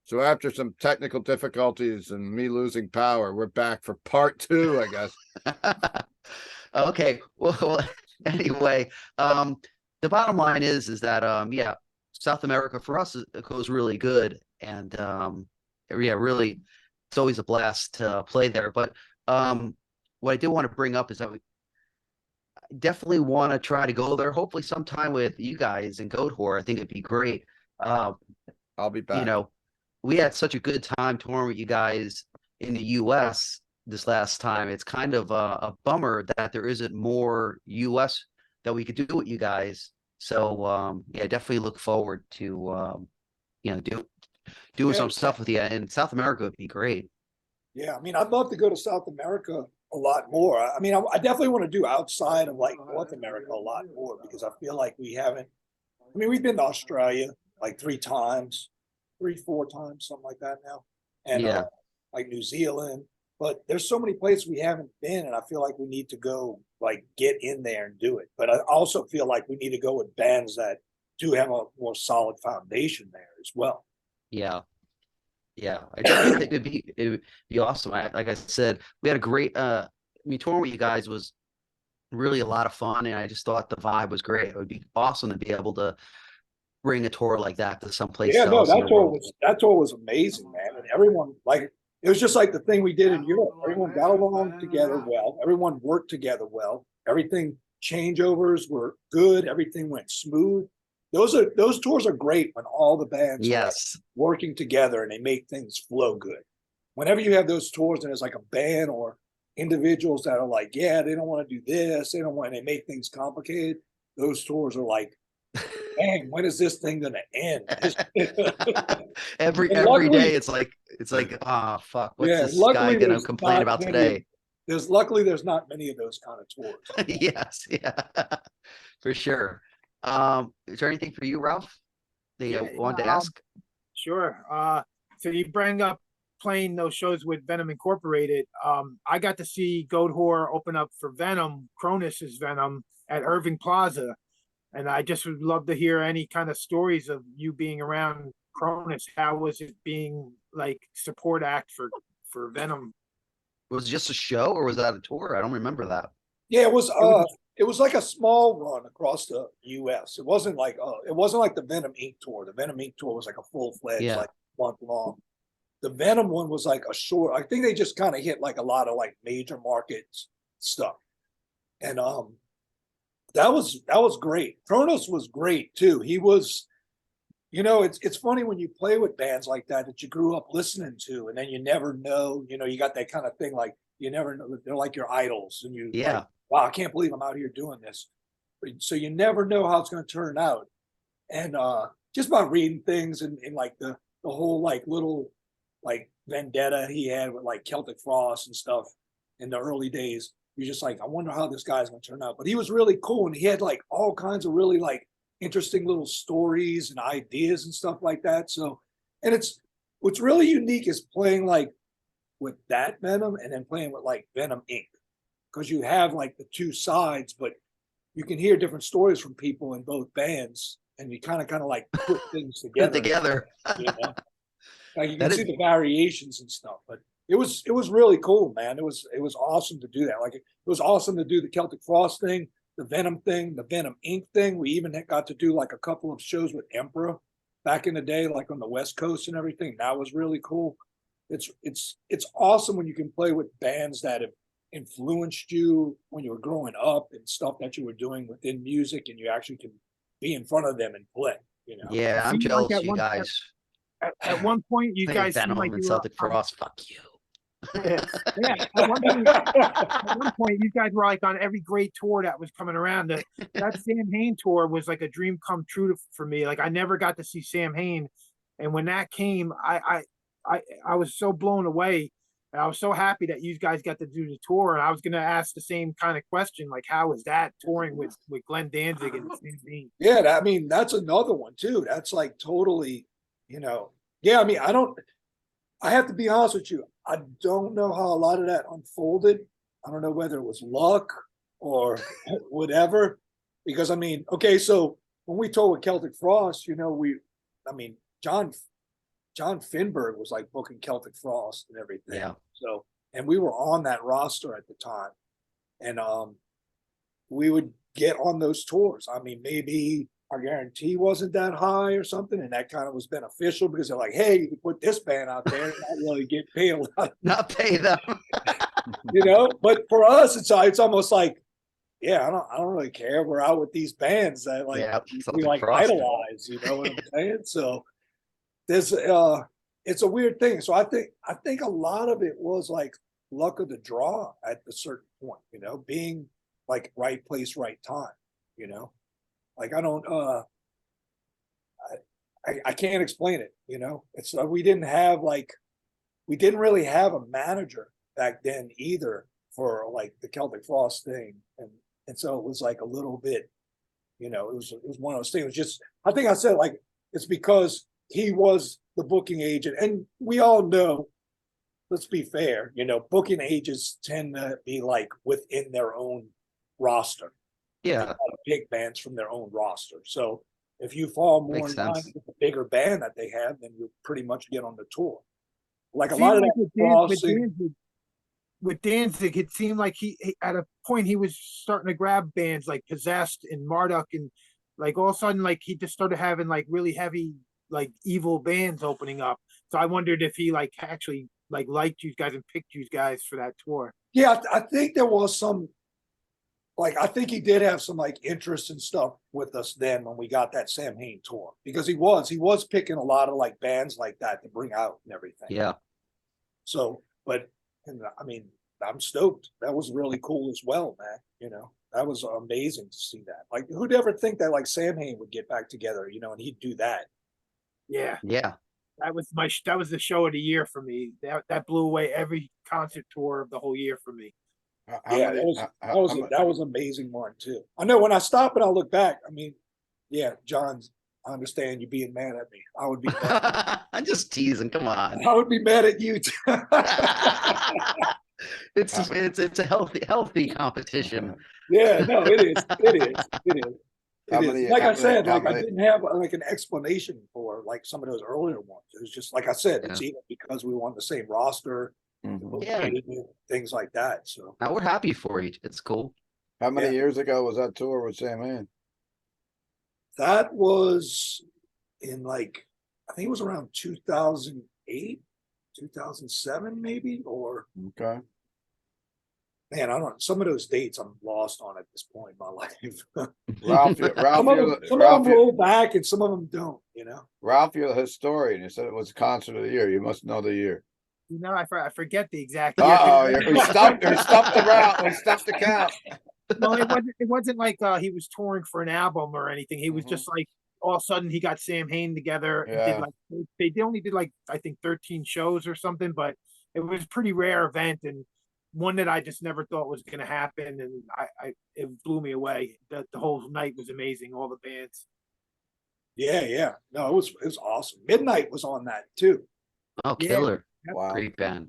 So after some technical difficulties and me losing power, we're back for part 2, I guess. Okay. Well, anyway, the bottom line is that yeah, South America for us it goes really good, and yeah, really, it's always a blast to play there. But what I did want to bring up is that we definitely want to try to go there. Hopefully, sometime with you guys and Goatwhore. I think it'd be great. Uh, I'll be you back. know, we had such a good time touring with you guys in the U.S. this last time. It's kind of a bummer that there isn't more U.S. that we could do with you guys. So yeah, definitely look forward to doing some stuff with you. And South America would be great. Yeah, I mean, I'd love to go to South America a lot more. I mean, I definitely want to do outside of like North America a lot more because I feel like we haven't. I mean, we've been to Australia like 3 times, 4 times, something like that now, and Yeah. like New Zealand. But there's so many places we haven't been, and I feel like we need to go, like, get in there and do it. But I also feel like we need to go with bands that do have a more solid foundation there as well. Yeah. Yeah, I definitely think it'd be awesome. Like I said, we had a great I mean, touring with you guys was really a lot of fun, and I just thought the vibe was great. It would be awesome to be able to bring a tour like that to someplace Yeah, no, else in the world. that tour was amazing, man. And everyone, like, it was just like the thing we did in Europe. Everyone got along together well. Everyone worked together well. Everything changeovers were good. Everything went smooth. Those tours are great when all the bands are like Yes. working together and they make things flow good. Whenever you have those tours and there's like a band or individuals that are like, yeah, they don't want to do this, they don't want, they make things complicated. Those tours are like, dang, when is this thing gonna end? every And every luckily, day it's like ah fuck, what's yeah, this guy luckily gonna there's complain not about many of today? there's not many of those kind of tours. Yes, yeah, for sure. Is there anything for you, Ralph, that Yeah, you wanted to yeah, ask? sure. So you bring up playing those shows with Venom Incorporated. I got to see Goatwhore open up for Venom, Cronus's Venom at Irving Plaza, and I just would love to hear any kind of stories of you being around Cronus. How was it being like support act for Venom? Was it just a show or was that a tour? I don't remember that. Yeah, was it was like a small run across the US. It wasn't like the Venom Inc. tour. The Venom Inc. tour was like a full-fledged, Yeah. like, month long. The Venom one was like a short, I think they just kind of hit like a lot of like major markets stuff. And that was great. Kronos was great too. He was, it's funny when you play with bands like that you grew up listening to, and then you never know, you got that kind of thing, like you never know, they're like your idols, and you Yeah. like, wow, I can't believe I'm out here doing this. So you never know how it's going to turn out. And just by reading things and like the whole like little like vendetta he had with like Celtic Frost and stuff in the early days, you're just like, I wonder how this guy's going to turn out. But he was really cool, and he had like all kinds of really like interesting little stories and ideas and stuff like that. So, and what's really unique is playing like with that Venom and then playing with like Venom Inc. Because you have like the two sides, but you can hear different stories from people in both bands, and you kind of like put things Put together. together. You know? Like you That can is- see the variations and stuff, but it was really cool, man. It was awesome to do that. Like it was awesome to do the Celtic Frost thing, the Venom thing, the Venom Inc. thing. We even got to do like a couple of shows with Emperor back in the day, like on the West Coast and everything. That was really cool. It's awesome when you can play with bands that have influenced you when you were growing up and stuff that you were doing within music, and you actually can be in front of them and play. Yeah, I'm Seemed like jealous at of you one- guys. At one point, you Playing guys seemed Venom like and you were Celtic Frost. Fuck you. yeah. At one point, you guys were like on every great tour that was coming around. That Sam Hain tour was like a dream come true for me. Like I never got to see Sam Hain, and when that came, I was so blown away. And I was so happy that you guys got to do the tour. And I was going to ask the same kind of question, like how was that touring with Glenn Danzig and Sam Hain? Yeah, I mean, that's another one too. That's like totally, yeah, I mean, I have to be honest with you. I don't know how a lot of that unfolded. I don't know whether it was luck or whatever, because I mean, okay, so when we toured with Celtic Frost, I mean, John John Finberg was like booking Celtic Frost and everything. Yeah. So, and we were on that roster at the time, and we would get on those tours. I mean, maybe our guarantee wasn't that high or something, and that kind of was beneficial because they're like, hey, you can put this band out there and not really get paid a lot, Not pay them. you know. But for us, it's almost like, yeah, I don't really care. We're out with these bands that like Yeah, we Celtic like Frost. idolize, you know what I'm saying? So there's it's a weird thing. So I think a lot of it was like luck of the draw at a certain point, you know, being like right place, right time, you know. Like I don't I can't explain it, you know. It's we didn't really have a manager back then either for like the Celtic Frost thing. And so it was like a little bit, you know, it was one of those things. It was just, I think I said like, it's because he was the booking agent, and we all know, let's be fair, you know, booking agents tend to be like within their own roster. Yeah. Pick bands from their own roster. So if you fall more Makes in line sense. with the bigger band that they have, then you pretty much get on the tour. Like a Seemed lot of like that with Danzig, it seemed like he at a point he was starting to grab bands like Possessed and Marduk, and like all of a sudden like he just started having like really heavy like evil bands opening up. So I wondered if he like actually like liked you guys and picked you guys for that tour. Yeah, I think there was some, like, I think he did have some like interest and stuff with us then when we got that Sam Hain tour, because he was picking a lot of like bands like that to bring out and everything. Yeah. So, but and I mean, I'm stoked. That was really cool as well, man. You know, that was amazing to see that. Like, who'd ever think that like Sam Hain would get back together, you know, and he'd do that? Yeah, Yeah. that was the show of the year for me. That blew away every concert tour of the whole year for me. Yeah, that was an amazing one too. I know when I stop and I look back, I mean, yeah, John, I understand you being mad at me. I would be mad. I'm just teasing. Come on. I would be mad at you too. It's a healthy competition. Yeah, no, it is. How many- Like how I said, many- like I didn't have like an explanation for like some of those earlier ones. It was just like I said, it's either because we were on the same roster, Mhm. Yeah. things like that. So Now we're happy for you. It's cool. How many Yeah. years ago was that tour with Sam Hain? that was in like, I think it was around 2008, 2007 maybe, or Okay. man, I don't, some of those dates I'm lost on at this point in my life. Ralph, Some of them roll back and some of them don't, you know? Ralph, you're a historian. You said it was concert of the year. You must know the year. You know, I forget the exact year. Oh, we stumped the Ralph. We stumped the count. No, it wasn't like he was touring for an album or anything. He was just like all of a sudden he got Sam Hain together and did Yeah. like they only did like I think 13 shows or something, but it was a pretty rare event and one that I just never thought was going to happen, and it blew me away. The whole night was amazing, all the bands. Yeah. No, it was awesome. Midnight was on that too. Oh, Yeah. killer. Wow. Great band.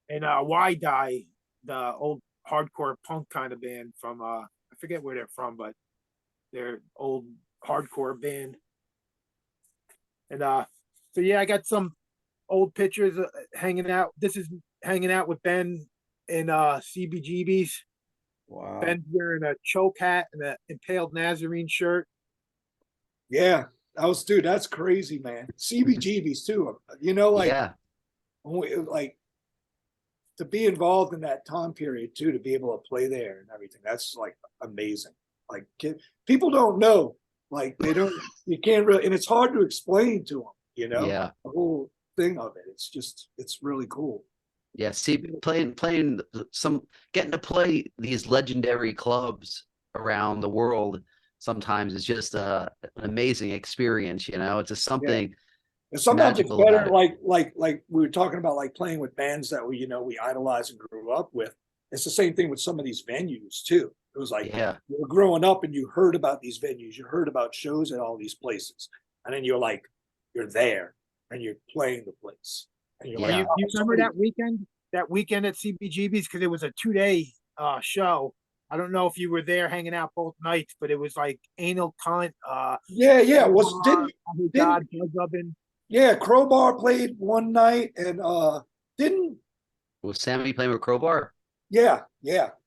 And Why Die, the old hardcore punk kind of band from I forget where they're from, but they're old hardcore band. And so yeah, I got some old pictures hanging out. This is hanging out with Ben in CBGBs. Wow. Ben's wearing a choke hat and an impaled Nazarene shirt. Yeah, dude, that's crazy, man. CBGBs too. You know, like, Yeah. like to be involved in that time period too, to be able to play there and everything. That's like amazing. Like people don't know, like they don't, you can't really, and it's hard to explain to them, you know, Yeah. the whole thing of it. It's really cool. Yeah. See, getting to play these legendary clubs around the world sometimes is just an amazing experience. You know, it's just something. And sometimes it's magical better, about like we were talking about, like playing with bands that we idolize and grew up with. It's the same thing with some of these venues too. It was like, Yeah. you were growing up and you heard about these venues, you heard about shows at all these places, and then you're there and you're playing the place. And you're Yeah. like, You remember that weekend at CBGB's, because it was a 2-day show. I don't know if you were there hanging out both nights, but it was like Anal Cunt, yeah. Was didn't Yeah, Crowbar played one night and didn't Was Sammy playing with Crowbar? yeah,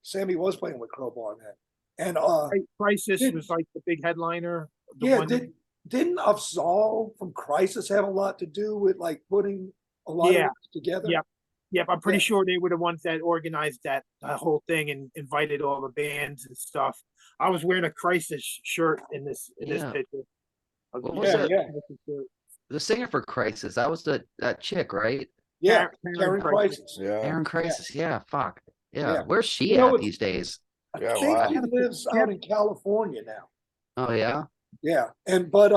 Sammy was playing with Crowbar then. And Crisis did- was like the big headliner. The yeah, one didn't Absol from Crisis have a lot to do with like putting a lot of Yeah. it together? Yep. Yep, I'm pretty Yeah. sure they were the ones that organized that whole thing and invited all the bands and stuff. I was wearing a Crisis shirt in this Yeah. picture. What was Yeah, it? yeah. The singer for Crisis. That was that chick, right? Yeah, Karen Karen Crisis. Yeah. Aaron Crisis. Yeah. Fuck. Yeah. Yeah. Where's she You know at what- these days? I Yeah, think wow. he lives out in California now. Oh yeah. Yeah, but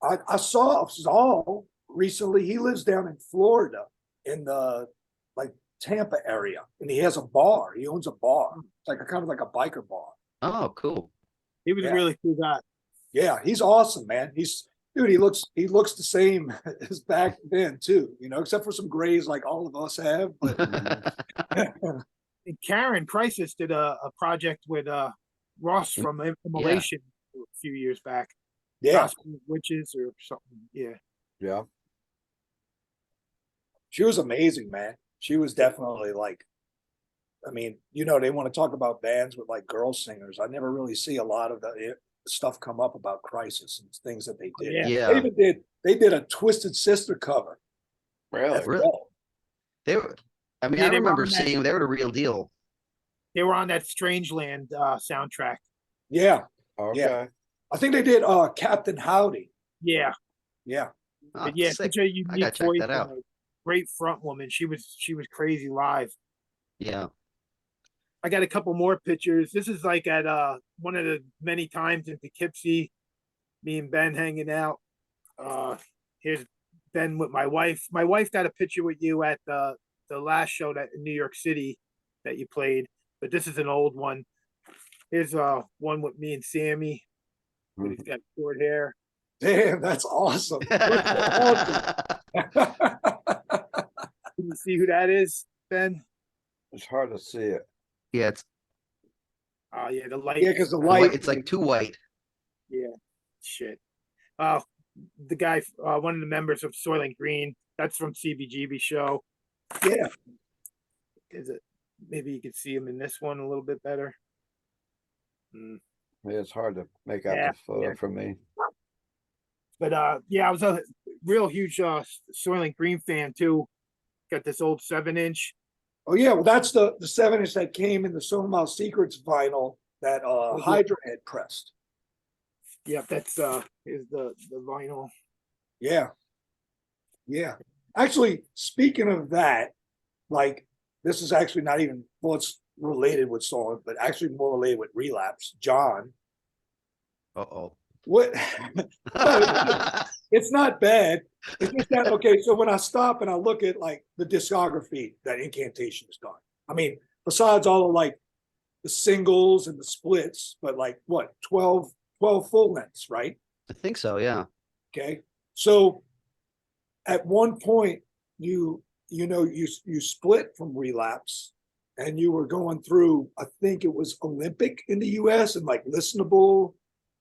I saw Zal recently. He lives down in Florida in the like Tampa area, and he has a bar. He owns a bar. It's like a kind of like a biker bar. Oh, cool. He was Yeah. really cool guy. Yeah, he's awesome, man. Dude, he looks the same as back then too, you know, except for some grays like all of us have. But And Karen Crisis did a project with Ross from Immolation a few years back. yeah, Gospel of Witches or something. Yeah. Yeah. she was amazing, man. She was definitely like, I mean, you know, they want to talk about bands with like girl singers. I never really see a lot of the stuff come up about Crisis and things that they did. Yeah. Yeah. They even did a Twisted Sister cover. Really? as Really? well. They were. I mean, Yeah, I they were remember on that- seeing they were the real deal. They were on that Strangeland soundtrack. Yeah, Okay. I think they did Captain Howdy. Yeah. Yeah, Oh, But yeah, sick. such a I unique gotta check voice that out. and a great front woman. She was crazy live. Yeah. I got a couple more pictures. This is like at one of the many times in Poughkeepsie, me and Ben hanging out. Here's Ben with my wife. My wife got a picture with you at the last show that in New York City that you played, but this is an old one. Here's one with me and Sammy. But he's got short hair. damn, that's awesome. Can you see who that is, Ben? It's hard to see it. Yeah, it's Oh yeah, the light. Yeah, because the white. light. It's like too white. Yeah, shit. The guy, one of the members of Soilent Green. That's from CBGB show. Yeah, Is it? Maybe you could see him in this one a little bit better. Mm. Yeah, it's hard to make out Yeah, the photo yeah. for me. But yeah, I was a real huge Soilent Green fan too. Got this old 7-inch. oh yeah, well that's the 7-inch that came in the Sonoma Secrets vinyl that yeah. Hydra had pressed. Yep, that's is the vinyl. Yeah. Yeah. Actually, speaking of that, like this is actually not even well, it's related with Soylent, but actually more related with Relapse. John, Uh-oh. what it's not bad. It's just that okay, so when I stop and I look at like the discography that Incantation has done, I mean, besides all of like the singles and the splits, but like what, 12 full lengths, right? I think so, yeah. Okay. So at one point you split from Relapse and you were going through, I think it was Olympic in the US and like listenable.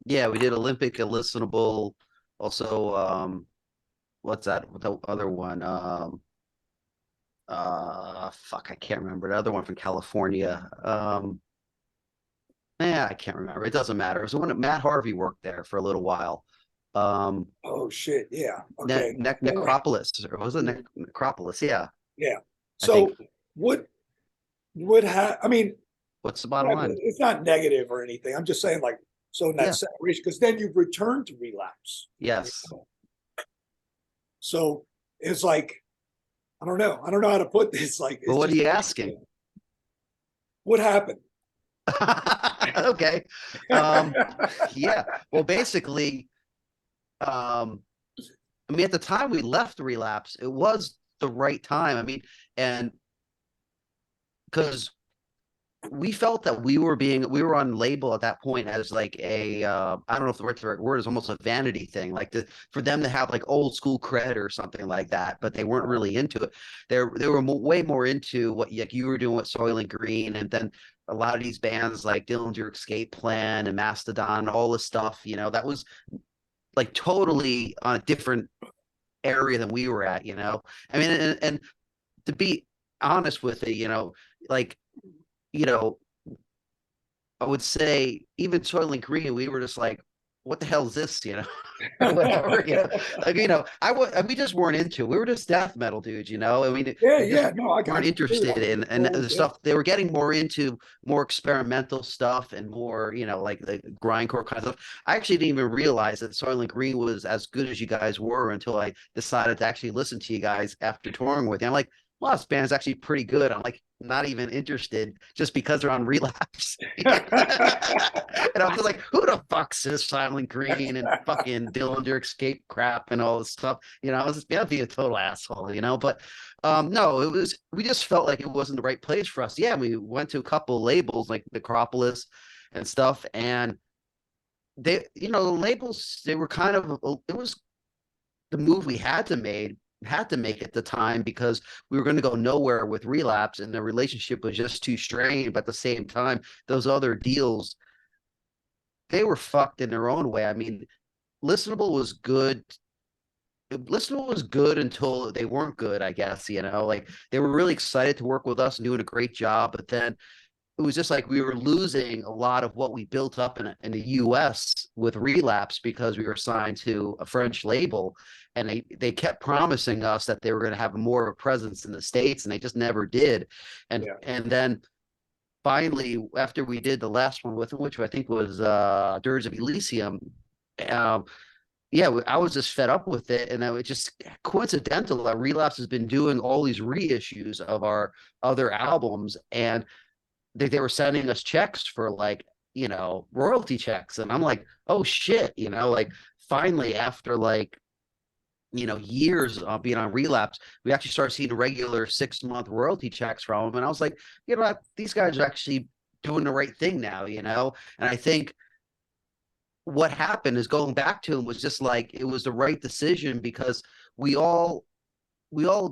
Yeah, we did Olympic, a listenable. Also, what's that? The other one? Fuck, I can't remember. The other one from California. I can't remember. It doesn't matter. It was the one that Matt Harvey worked there for a little while. Oh shit. Yeah. Okay. Necropolis, or was it Necropolis? Yeah. Yeah. I So think- would have, I mean, What's the bottom line? it's not negative or anything. I'm just saying like, so in that Yeah. separation, because then you've returned to Relapse. Yes. So it's like, I don't know how to put this. Like, Well, it's what are just- you asking? What happened? Okay. Yeah. Well, basically, I mean, at the time we left Relapse, it was the right time. I mean, and because we felt that we were on label at that point as like a I don't know if the right word is, almost a vanity thing, like for them to have like old school cred or something like that, but they weren't really into it. They were way more into what like you were doing with Soylent Green, and then a lot of these bands like Dillinger Escape Plan and Mastodon, all this stuff, that was like totally on a different area than we were at, you know. I mean, and to be honest with it, you know, like, you know, I would say even Soylent Green, we were just like, what the hell is this, you know? Or whatever, you know. Like, you know, we just weren't into it. We were just death metal dudes, you know. I mean, Yeah, we just yeah, no, I got weren't you. interested in and the Yeah. stuff. They were getting more into more experimental stuff and more, you know, like the grindcore kind of stuff. I actually didn't even realize that Soylent Green was as good as you guys were until I decided to actually listen to you guys after touring with you. I'm like, well, this band's actually pretty good. I'm like, not even interested just because they're on Relapse. And I'm just like, who the fuck's this Soylent Green and fucking Dillinger Escape crap and all this stuff? You know, I was just be a total asshole, you know. But no, we just felt like it wasn't the right place for us. Yeah, we went to a couple of labels like Necropolis and stuff, and they, you know, the labels, they were kind of, it was the move we had to make at the time because we were going to go nowhere with Relapse and the relationship was just too strained. But at the same time, those other deals, they were fucked in their own way. I mean, listenable was good. Listenable was good until they weren't good, I guess, you know, like they were really excited to work with us and doing a great job. But then it was just like we were losing a lot of what we built up in the US with Relapse because we were signed to a French label, and they kept promising us that they were going to have more of a presence in the States, and they just never did. And then finally, after we did the last one with them, which I think was Dirge of Elysium, yeah, I was just fed up with it, and it was just coincidental that Relapse has been doing all these reissues of our other albums, and they were sending us checks for, like, you know, royalty checks. And I'm like, oh shit, you know, like finally after, like, you know, years of being on Relapse, we actually started seeing regular 6-month royalty checks from them. And I was like, you know, these guys are actually doing the right thing now, you know. And I think what happened is going back to him was just like it was the right decision because we all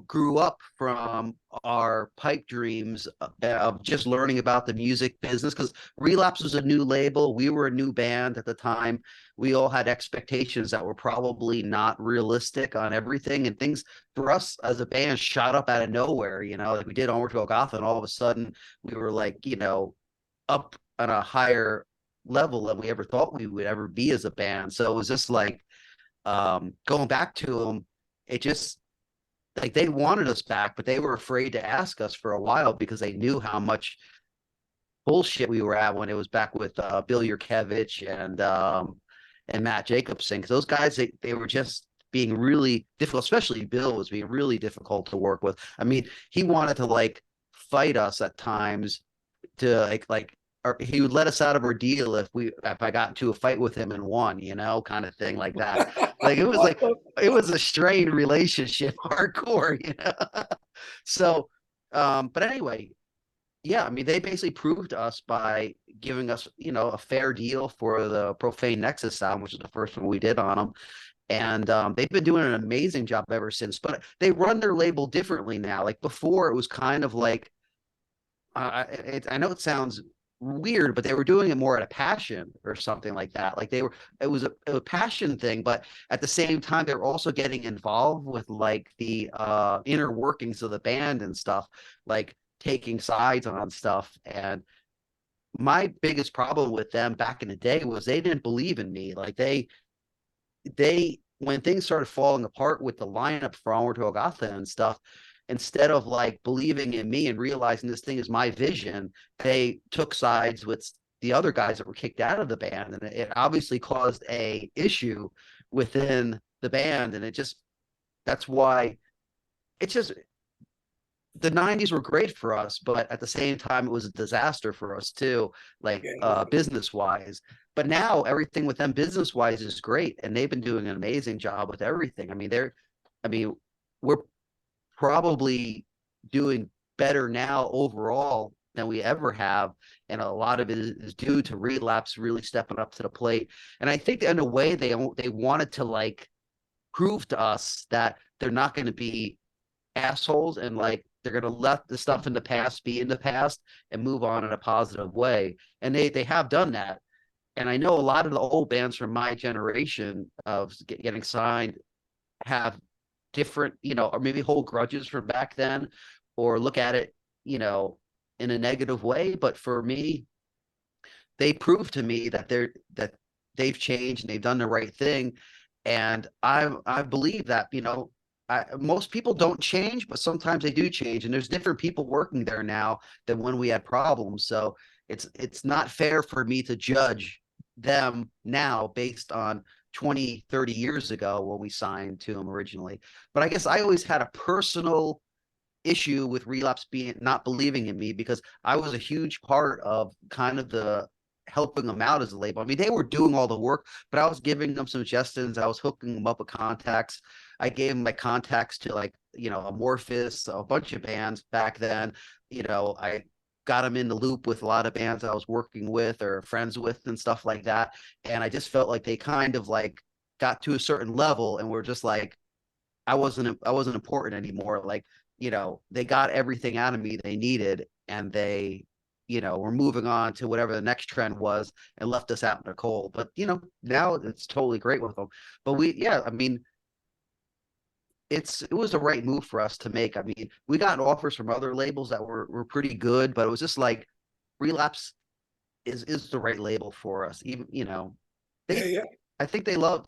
grew up from our pipe dreams of just learning about the music business, because Relapse was a new label. We were a new band at the time. We all had expectations that were probably not realistic on everything, and things for us as a band shot up out of nowhere, you know, like we did Onward to Golgotha, and all of a sudden we were like, you know, up on a higher level than we ever thought we would ever be as a band. So it was just like going back to them, it just, like, they wanted us back, but they were afraid to ask us for a while because they knew how much bullshit we were at when it was back with Bill Yurkevich and Matt Jacobson. Because those guys, they were just being really difficult, especially Bill was being really difficult to work with. I mean, he wanted to, like, fight us at times to like or he would let us out of our deal if I got into a fight with him and won, you know, kind of thing like that. Like it was a strained relationship, hardcore, you know. So but anyway, yeah, I mean, they basically proved to us by giving us, you know, a fair deal for the Profane Nexus sound, which is the first one we did on them. And they've been doing an amazing job ever since, but they run their label differently now. Like before, it was kind of like, I know it sounds weird, but they were doing it more out of passion or something like that. Like it was a passion thing, but at the same time, they were also getting involved with, like, the inner workings of the band and stuff, like taking sides on stuff. And my biggest problem with them back in the day was they didn't believe in me. Like they when things started falling apart with the lineup for Onward to Golgotha and stuff, instead of, like, believing in me and realizing this thing is my vision, they took sides with the other guys that were kicked out of the band, and it obviously caused a issue within the band. And that's why it's just, the 90s were great for us, but at the same time, it was a disaster for us too, like business wise. But now everything with them business wise is great, and they've been doing an amazing job with everything. I mean, we're probably doing better now overall than we ever have, and a lot of it is due to Relapse really stepping up to the plate. And I think in a way they wanted to, like, prove to us that they're not going to be assholes, and, like, they're going to let the stuff in the past be in the past and move on in a positive way. And they have done that. And I know a lot of the old bands from my generation of getting signed have different, or maybe hold grudges from back then, or look at it, in a negative way. But for me, they proved to me that they've changed and they've done the right thing. And I believe that, most people don't change, but sometimes they do change. And there's different people working there now than when we had problems. So it's not fair for me to judge them now based on 20, 30 years ago when we signed to them originally. But I guess I always had a personal issue with Relapse being not believing in me, because I was a huge part of kind of the helping them out as a label. I mean, they were doing all the work, but I was giving them suggestions. I was hooking them up with contacts. I gave them my contacts to, like, Amorphous, a bunch of bands back then. I got them in the loop with a lot of bands I was working with or friends with and stuff like that. And I just felt like they kind of like got to a certain level and were just like, I wasn't important anymore. Like, they got everything out of me they needed, and they, were moving on to whatever the next trend was and left us out in the cold. But, now it's totally great with them. But I mean, it was the right move for us to make. I mean, we got offers from other labels that were pretty good, but it was just like Relapse is the right label for us. Even, Yeah. I think they love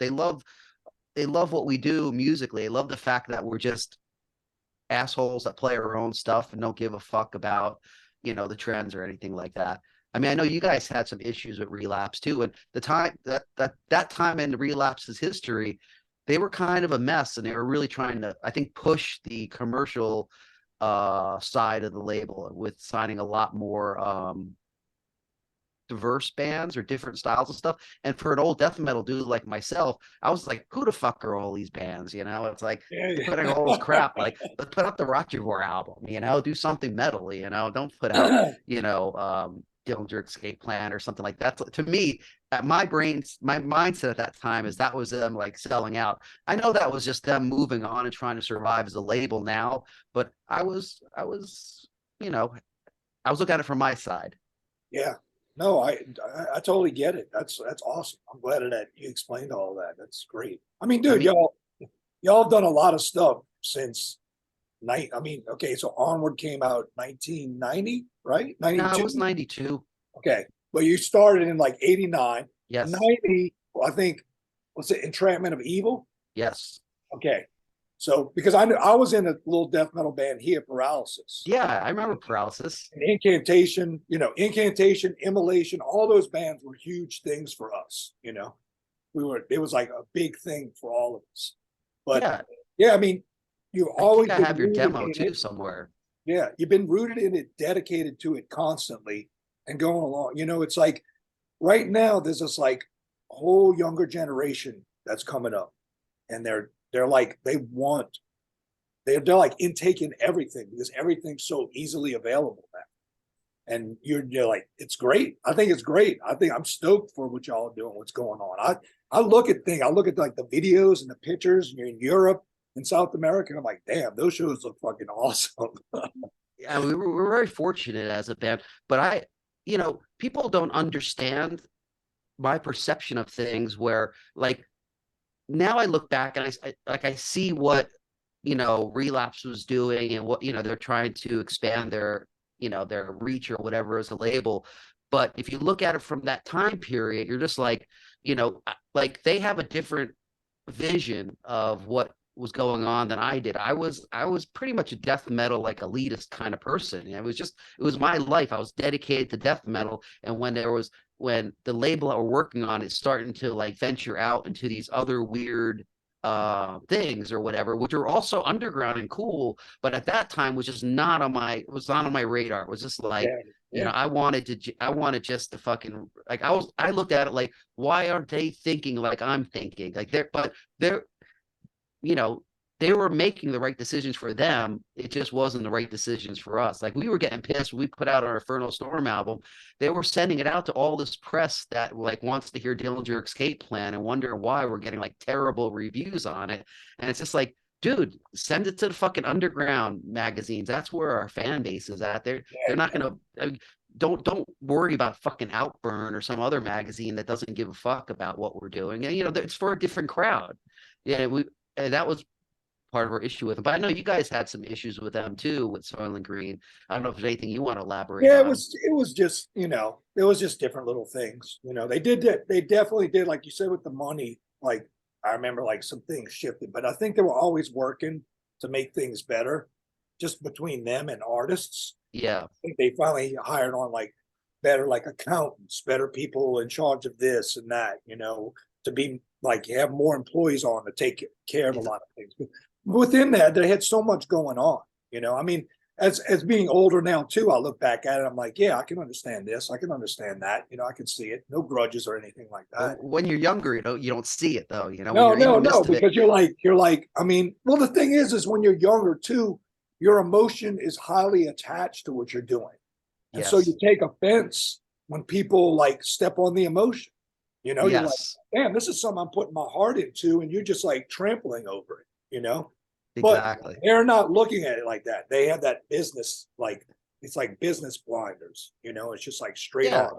what we do musically. They love the fact that we're just assholes that play our own stuff and don't give a fuck about, the trends or anything like that. I mean, I know you guys had some issues with Relapse too, and the time that time in Relapse's history, they were kind of a mess, and they were really trying to, I think, push the commercial side of the label with signing a lot more diverse bands or different styles of stuff. And for an old death metal dude like myself, I was like, who the fuck are all these bands? It's like putting all this crap. Like, let's put out the Goatwhore album, do something metal, don't put out, Dillinger Escape Plan or something like that. To me, my mindset at that time is that was them like selling out. I know that was just them moving on and trying to survive as a label now, but I was looking at it from my side. Yeah. No, I totally get it. That's awesome. I'm glad that you explained all that. That's great. I mean, dude, y'all have done a lot of stuff since night. I mean, okay, so Onward came out 1990, right? 92. No, it was 92. Okay. Well, you started in like 89. Yes. 90, well, I think, what's it, Entrapment of Evil? Yes. Okay. So, because I knew I was in a little death metal band here, Paralysis. Yeah, I remember Paralysis. And Incantation, Immolation, all those bands were huge things for us. It was like a big thing for all of us. But yeah, I mean, you've always I have your demo too somewhere. Yeah, you've been rooted in it, dedicated to it constantly and going along. It's like right now there's this like whole younger generation that's coming up, and they're like they're like intaking everything because everything's so easily available now. And you're like, it's great. I think it's great. I think I'm stoked for what y'all are doing, what's going on. I look at like the videos and the pictures, and you're in Europe and South America, and I'm like, damn, those shows look fucking awesome. Yeah, we're very fortunate as a band, but people don't understand my perception of things, where like now I look back and I see what Relapse was doing and what they're trying to expand their reach or whatever as a label. But if you look at it from that time period, you're just like, like they have a different vision of what was going on than I did. I was pretty much a death metal like elitist kind of person. It was my life. I was dedicated to death metal, and when the label that we're working on is starting to like venture out into these other weird things or whatever, which are also underground and cool, but at that time was just not on my radar. It was just like, I wanted just to fucking like, I looked at it like, why aren't they thinking like I'm thinking? Like they're they were making the right decisions for them. It just wasn't the right decisions for us. Like, we were getting pissed when we put out our Infernal Storm album. They were sending it out to all this press that like wants to hear Dillinger Escape Plan and wondering why we're getting like terrible reviews on it. And it's just like, dude, send it to the fucking underground magazines. That's where our fan base is at. They're not gonna. Don't worry about fucking Outburn or some other magazine that doesn't give a fuck about what we're doing. And it's for a different crowd. Yeah, and that was part of our issue with them. But I know you guys had some issues with them too, with Soilent Green. I don't know if there's anything you want to elaborate Yeah, on. it was just, it was just different little things. They did that. They definitely did, like you said, with the money. Like I remember like some things shifted, but I think they were always working to make things better just between them and artists. Yeah. I think they finally hired on like better like accountants, better people in charge of this and that, to be like have more employees on to take care of a lot of things. But within that, they had so much going on. I mean, as being older now too, I look back at it, I'm like, yeah, I can understand this, I can understand that, I can see it. No grudges or anything like that. When you're younger, you don't see it though, No, because you're like, I mean, well, the thing is when you're younger too, your emotion is highly attached to what you're doing. And so you take offense when people like step on the emotion. You're like, damn, this is something I'm putting my heart into, and you're just like trampling over it, Exactly. But they're not looking at it like that. They have that business, like it's like business blinders, it's just like straight on.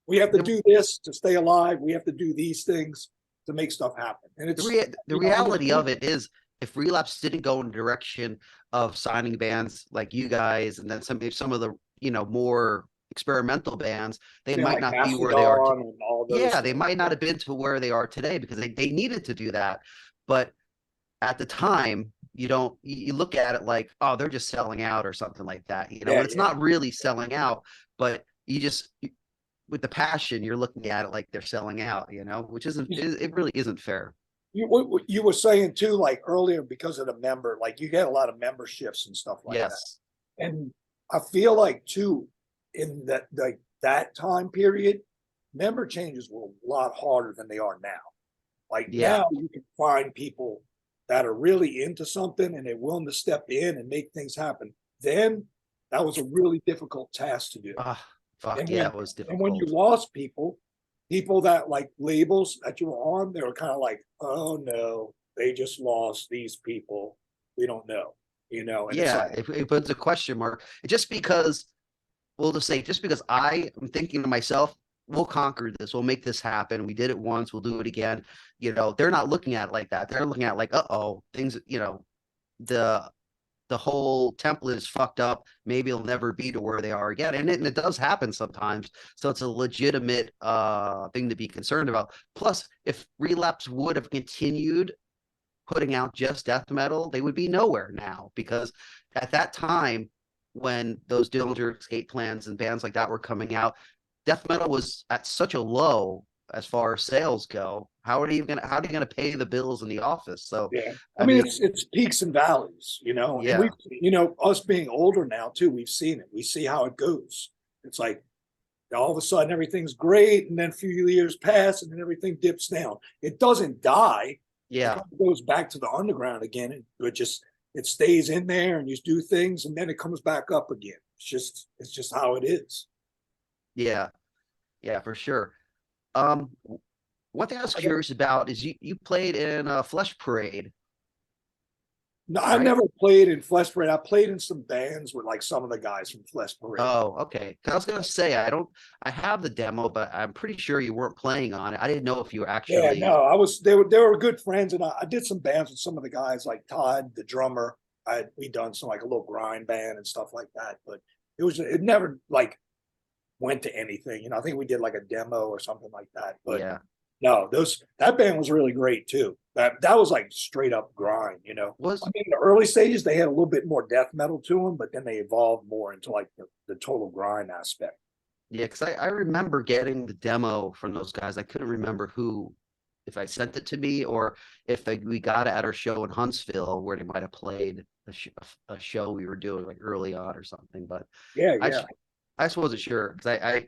We have to do this to stay alive. We have to do these things to make stuff happen. And it's the reality of it is, if Relapse didn't go in the direction of signing bands like you guys, and then some of the more experimental bands, they might not be where they are. They might not have been to where they are today, because they needed to do that. But at the time, you look at it like, oh, they're just selling out or something like that. And it's not really selling out, but with the passion, you're looking at it like they're selling out, which it really isn't fair. What you were saying too, like earlier, because of the member, like you get a lot of memberships and stuff like that. And I feel like too, in that time period, member changes were a lot harder than they are now. Like now you can find people that are really into something and they're willing to step in and make things happen. Then that was a really difficult task to do. It was difficult. And when you lost people that like labels that you were on, they were kind of like, oh no, they just lost these people. We don't know, And it puts a question mark. Just because I am thinking to myself, we'll conquer this, we'll make this happen. We did it once, we'll do it again. They're not looking at it like that. They're looking at it like, things, the whole template is fucked up. Maybe it'll never be to where they are again. And it does happen sometimes. So it's a legitimate thing to be concerned about. Plus, if Relapse would have continued putting out just death metal, they would be nowhere now, because at that time, when those Dillinger Escape Plans and bands like that were coming out, death metal was at such a low as far as sales go. How are you gonna pay the bills in the office? So I mean it's peaks and valleys, and we, us being older now too, we've seen it. We see how it goes. It's like all of a sudden everything's great, and then a few years pass, and then everything dips down. It doesn't die. It goes back to the underground again, and it stays in there, and you do things, and then it comes back up again. It's just how it is. Yeah, for sure. One thing I was curious about is you played in Flesh Parade. No, I never played in Flesh Parade. I played in some bands with like some of the guys from Flesh Parade. Oh, okay. I was gonna say I have the demo, but I'm pretty sure you weren't playing on it. I didn't know if you were actually. Yeah, no, I was. They were good friends, and I did some bands with some of the guys, like Todd, the drummer. We done some like a little grind band and stuff like that, but it never like went to anything. I think we did like a demo or something like that. But no, that band was really great too. That was like straight up grind. I mean, in the early stages they had a little bit more death metal to them, but then they evolved more into like the total grind aspect. Yeah, because I remember getting the demo from those guys. I couldn't remember if I sent it to me or if we got it at our show in Huntsville, where they might have played a show we were doing like early on or something. But I just wasn't sure, because I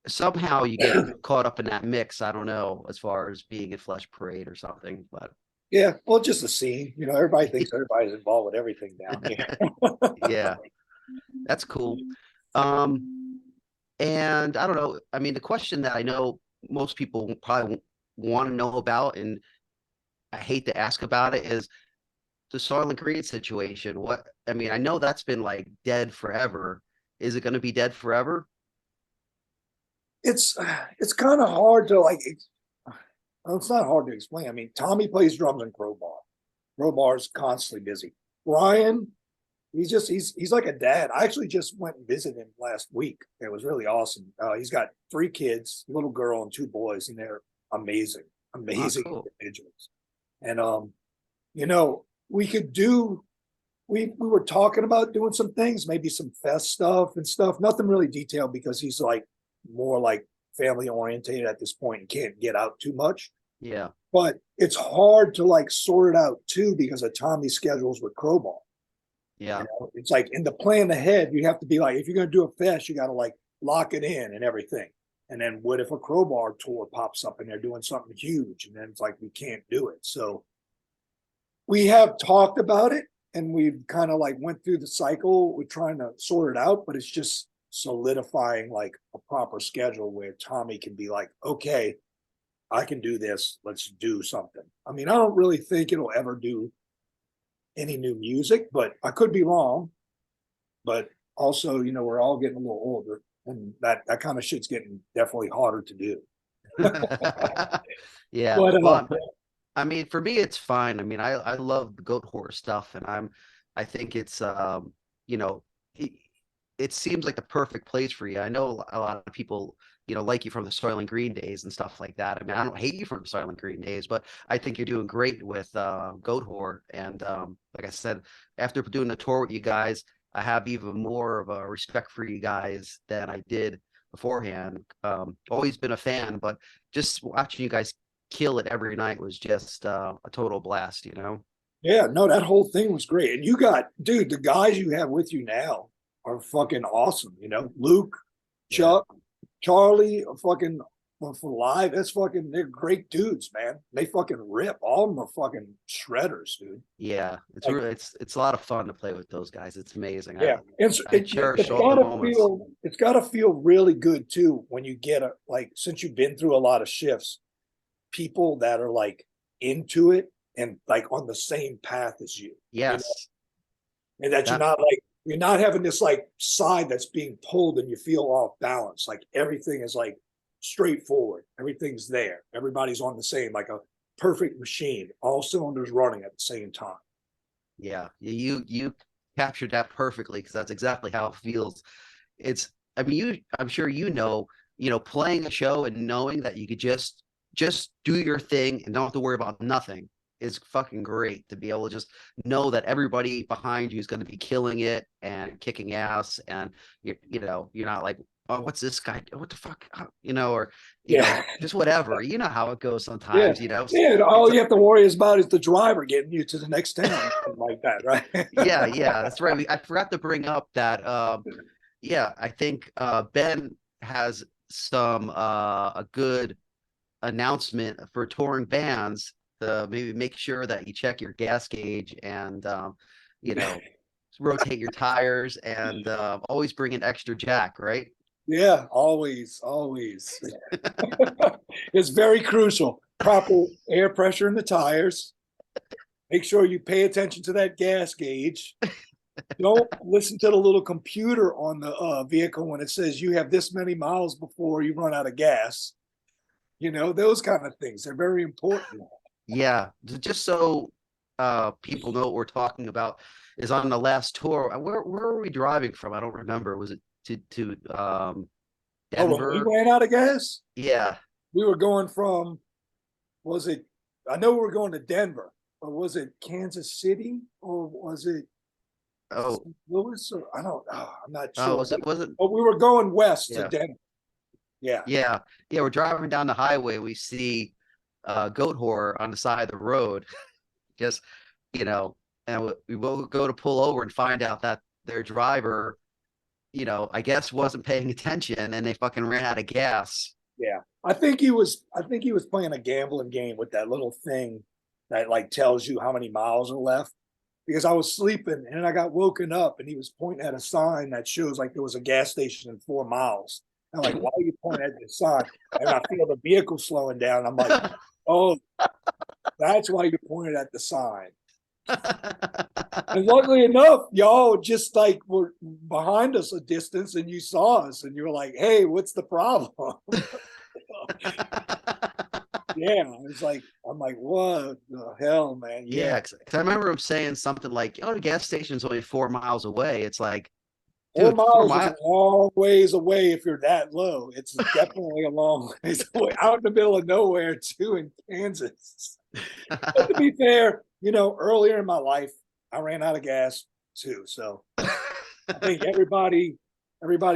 somehow you get caught up in that mix. I don't know, as far as being at Flesh Parade or something, but well, just a scene. Everybody thinks everybody's involved with everything down here. Yeah, that's cool. And I don't know. I mean, the question that I know most people probably want to know about, and I hate to ask about it, is the Soylent Green situation. I know that's been like dead forever. Is it going to be dead forever? It's kind of hard to like. It's not hard to explain. I mean, Tommy plays drums and Crowbar. Crowbar's constantly busy. Brian, he's like a dad. I actually just went and visited him last week. It was really awesome. He's got 3 kids, a little girl and 2 boys, and they're amazing cool. individuals. And you know, we could do. We were talking about doing some things, maybe some fest stuff and stuff. Nothing really detailed because he's like more like family oriented at this point and can't get out too much. Yeah. But it's hard to like sort it out too because of Tommy's schedules with Crowbar. Yeah. You know, it's like in the plan ahead, you have to be like, if you're going to do a fest, you got to like lock it in and everything. And then what if a Crowbar tour pops up and they're doing something huge? And then it's like, we can't do it. So we have talked about it and we've kind of like went through the cycle. We're trying to sort it out, but it's just solidifying like a proper schedule where Tommy can be like, okay, I can do this. Let's do something. I mean, I don't really think it'll ever do any new music, but I could be wrong. But also, you know, we're all getting a little older and that kind of shit's getting definitely harder to do. Yeah. But, Well, I mean, for me, it's fine. I mean, I love the Goatwhore stuff, and I think it's you know, it seems like the perfect place for you. I know a lot of people, you know, like you from the Soilent Green days and stuff like that. I mean, I don't hate you from the Soilent Green days, but I think you're doing great with Goatwhore. And like I said, after doing the tour with you guys, I have even more of a respect for you guys than I did beforehand. Always been a fan, but just watching you guys kill it every night was just a total blast, you know? yeah, no, that whole thing was great. And you got, dude, the guys you have with you now are fucking awesome. You know, Luke, Chuck, Charlie, fucking for live. That's fucking, they're great dudes, man. They fucking rip. All of them are fucking shredders, dude. Yeah, it's Like, really it's a lot of fun to play with those guys. It's amazing. Yeah, I cherish all the moments. It's gotta feel really good too when you get a like since you've been through a lot of shifts, people that are like into it and like on the same path as you. Yes. You know? And that you're not having this like side that's being pulled and you feel off balance. Like everything is like straightforward. Everything's there. Everybody's on the same, like a perfect machine, all cylinders running at the same time. Yeah, you captured that perfectly because that's exactly how it feels. I mean, I'm sure you know, playing a show and knowing that you could just do your thing and don't have to worry about nothing is fucking great. To be able to just know that everybody behind you is going to be killing it and kicking ass, and you're not like, oh, what's this guy? What the fuck? Or just whatever. You know how it goes sometimes. Yeah. All you have to worry about is the driver getting you to the next town, like that, right? Yeah, that's right. I forgot to bring up that. I think Ben has a good announcement for touring bands to maybe make sure that you check your gas gauge and rotate your tires and always bring an extra jack, right? Yeah, always. It's very crucial. Proper air pressure in the tires. Make sure you pay attention to that gas gauge. Don't listen to the little computer on the vehicle when it says you have this many miles before you run out of gas. Those kind of things. They're very important. Yeah, just so people know what we're talking about is on the last tour. Where were we driving from? I don't remember. Was it to Denver? We ran out of gas? Yeah. We were going from, I know we were going to Denver, but was it Kansas City or was it St. Louis? Or I'm not sure. Was it? But we were going west to Denver. Yeah. We're driving down the highway. We see Goatwhore on the side of the road. Just, and we will go to pull over and find out that their driver, I guess wasn't paying attention and they fucking ran out of gas. Yeah. I think he was playing a gambling game with that little thing that like tells you how many miles are left. Because I was sleeping and I got woken up and he was pointing at a sign that shows like there was a gas station in 4 miles. I'm like, why are you pointing at this sign? And I feel the vehicle slowing down. I'm like, oh, that's why you pointed at the sign. And luckily enough, y'all just like were behind us a distance and you saw us and you were like, hey, what's the problem? Yeah, it's like I'm like, what the hell, man? Yeah, because I remember him saying something like, "Oh, the gas station's only 4 miles away." It's like, 4 dude, 4 miles is miles. a long ways away if you're that low. It's definitely a long ways away, out in the middle of nowhere too, in Kansas. But to be fair, earlier in my life, I ran out of gas too. So I think everybody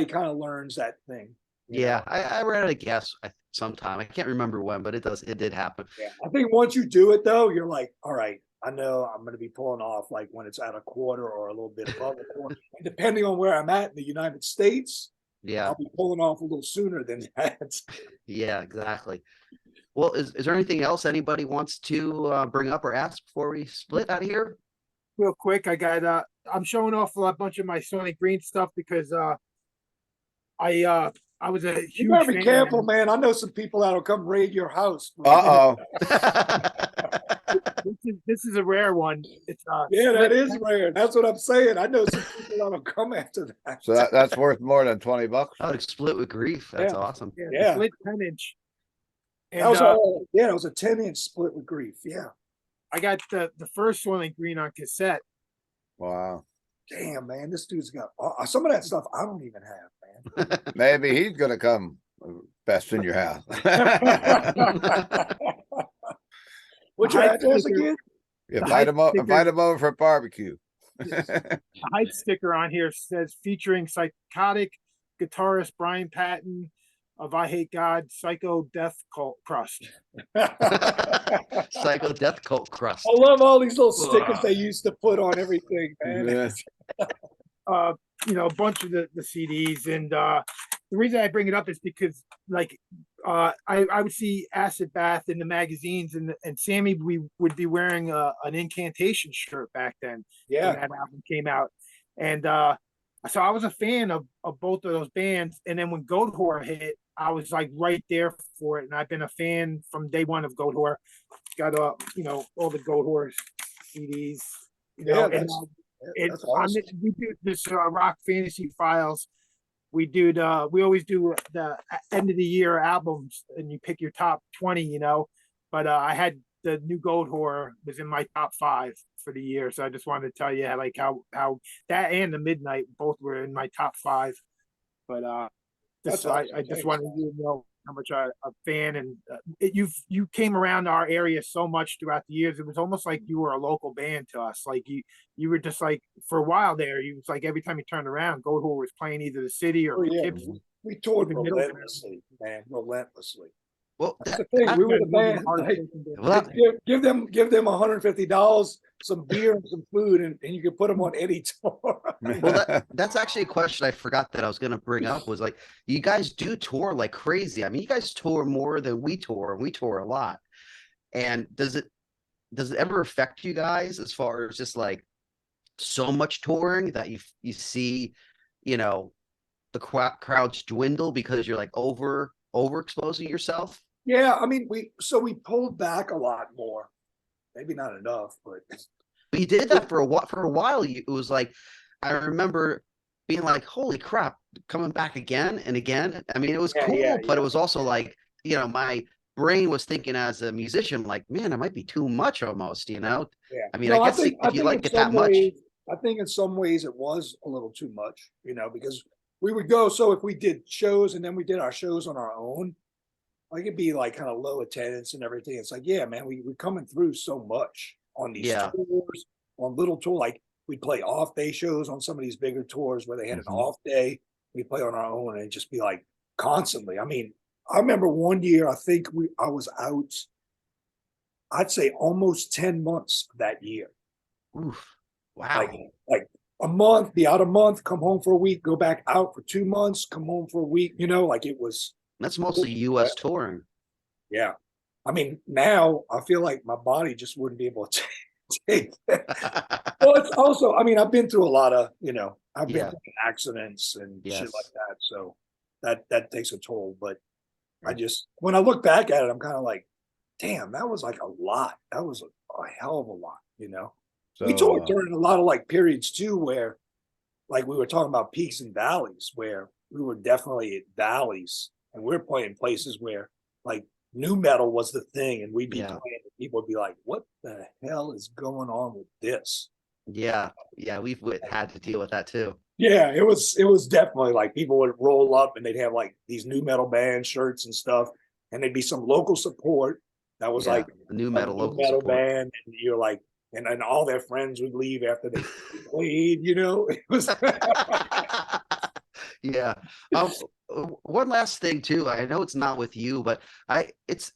kind of learns that thing. Yeah, I ran out of gas sometime. I can't remember when, but it did happen. Yeah. I think once you do it though, you're like, all right, I know I'm going to be pulling off like when it's at a quarter or a little bit above a quarter. And depending on where I'm at in the United States, Yeah, I'll be pulling off a little sooner than that. yeah, exactly. Well, is there anything else anybody wants to bring up or ask before we split out of here? Real quick, I'm showing off a bunch of my Soilent Green stuff because I was a You huge better be fan. careful, man. I know some people that'll come raid your house. Uh-oh. This is a rare one. It's Yeah, that split is rare. That's what I'm saying. I know some people that'll come after that. So that's worth more than $20. I would split with grief. That's Yeah. awesome. yeah, Yeah. split 10-inch. That And was it was a 10-inch split with grief. Yeah. I got the first Soilent Green on cassette. Wow. Damn, man, this dude's got some of that stuff I don't even have, man. Maybe he's gonna come best in your house. What's your Hype address sticker- again? Yeah, The invite hype him over, sticker- invite him over for a barbecue. A hype sticker on here says featuring psychotic guitarist Brian Patton of I Hate God, Psycho Death Cult Crust. Psycho Death Cult Crust. I love all these little stickers they used to put on everything, man. Yeah. A bunch of the CDs, and the reason I bring it up is because I would see Acid Bath in the magazines, and Sammy we would be wearing an Incantation shirt back then when Yeah. that album came out, and so I was a fan of both of those bands, and then when Goatwhore hit, I was like right there for it, and I've been a fan from day one of Goatwhore. Got all the Goatwhore CDs, Yeah, and that's awesome. we do this Rock Fantasy Files. We always do the end of the year albums, and you pick your top 20. But I had the new Goatwhore was in my top 5 for the year, so I just wanted to tell you like how that and the Midnight both were in my top 5. But That's awesome. I just Thanks, wanted you to know how much a fan, and you came around our area so much throughout the years. It was almost like you were a local band to us. Like you were just like, for a while there, you was like every time you turned around, Goatwhore was playing either the city or Poughkeepsie. We toured Even middle relentlessly, man, relentlessly. Well, That's the thing. We were the band. Like, well, give them $150, some beer and some food, and you can put them on any tour. that's actually a question I forgot that I was going to bring up was like, you guys do tour like crazy. I mean, you guys tour more than we tour, and we tour a lot. And does it ever affect you guys as far as just like so much touring that you see, the crowds dwindle because you're like overexposing yourself? Yeah, I mean, we pulled back a lot more. Maybe not enough, but you did that for a while. For a while, it was like, I remember being like, "Holy crap, coming back again and again." I mean, it was cool, but it was also like, my brain was thinking as a musician, like, man, it might be too much almost. Yeah. I mean, I guess if you like it that much, I think in some ways it was a little too much, because we would go. So if we did shows and then we did our shows on our own, like it'd be like kind of low attendance and everything. It's like, yeah, man, we're coming through so much on these tours, on little tour. Like we'd play off day shows on some of these bigger tours where they had an off day. We play on our own and it'd just be like constantly. I mean, I remember one year, I think I was out, I'd say almost 10 months that year. Oof. Wow. Like a month, be out a month, come home for a week, go back out for 2 months, come home for a week, like it was. That's mostly US touring. Yeah. I mean, now I feel like my body just wouldn't be able to take that. Well, it's also, I mean, I've been through a lot of, I've been through accidents and shit like that. So that takes a toll. But I just, when I look back at it, I'm kind of like, damn, that was like a lot. That was a hell of a lot, So, we toured during a lot of like periods too, where like we were talking about peaks and valleys, where we were definitely at valleys and we're playing places where like new metal was the thing, and we'd be Yeah. playing, and people would be like, "What the hell is going on with this?" Yeah, we've had to deal with that too. Yeah, it was definitely like people would roll up and they'd have like these new metal band shirts and stuff, and there'd be some local support that was Yeah, like new a metal new local metal support. band, and you're like, and then all their friends would leave after they played. It was Yeah. One last thing too. I know it's not with you, but does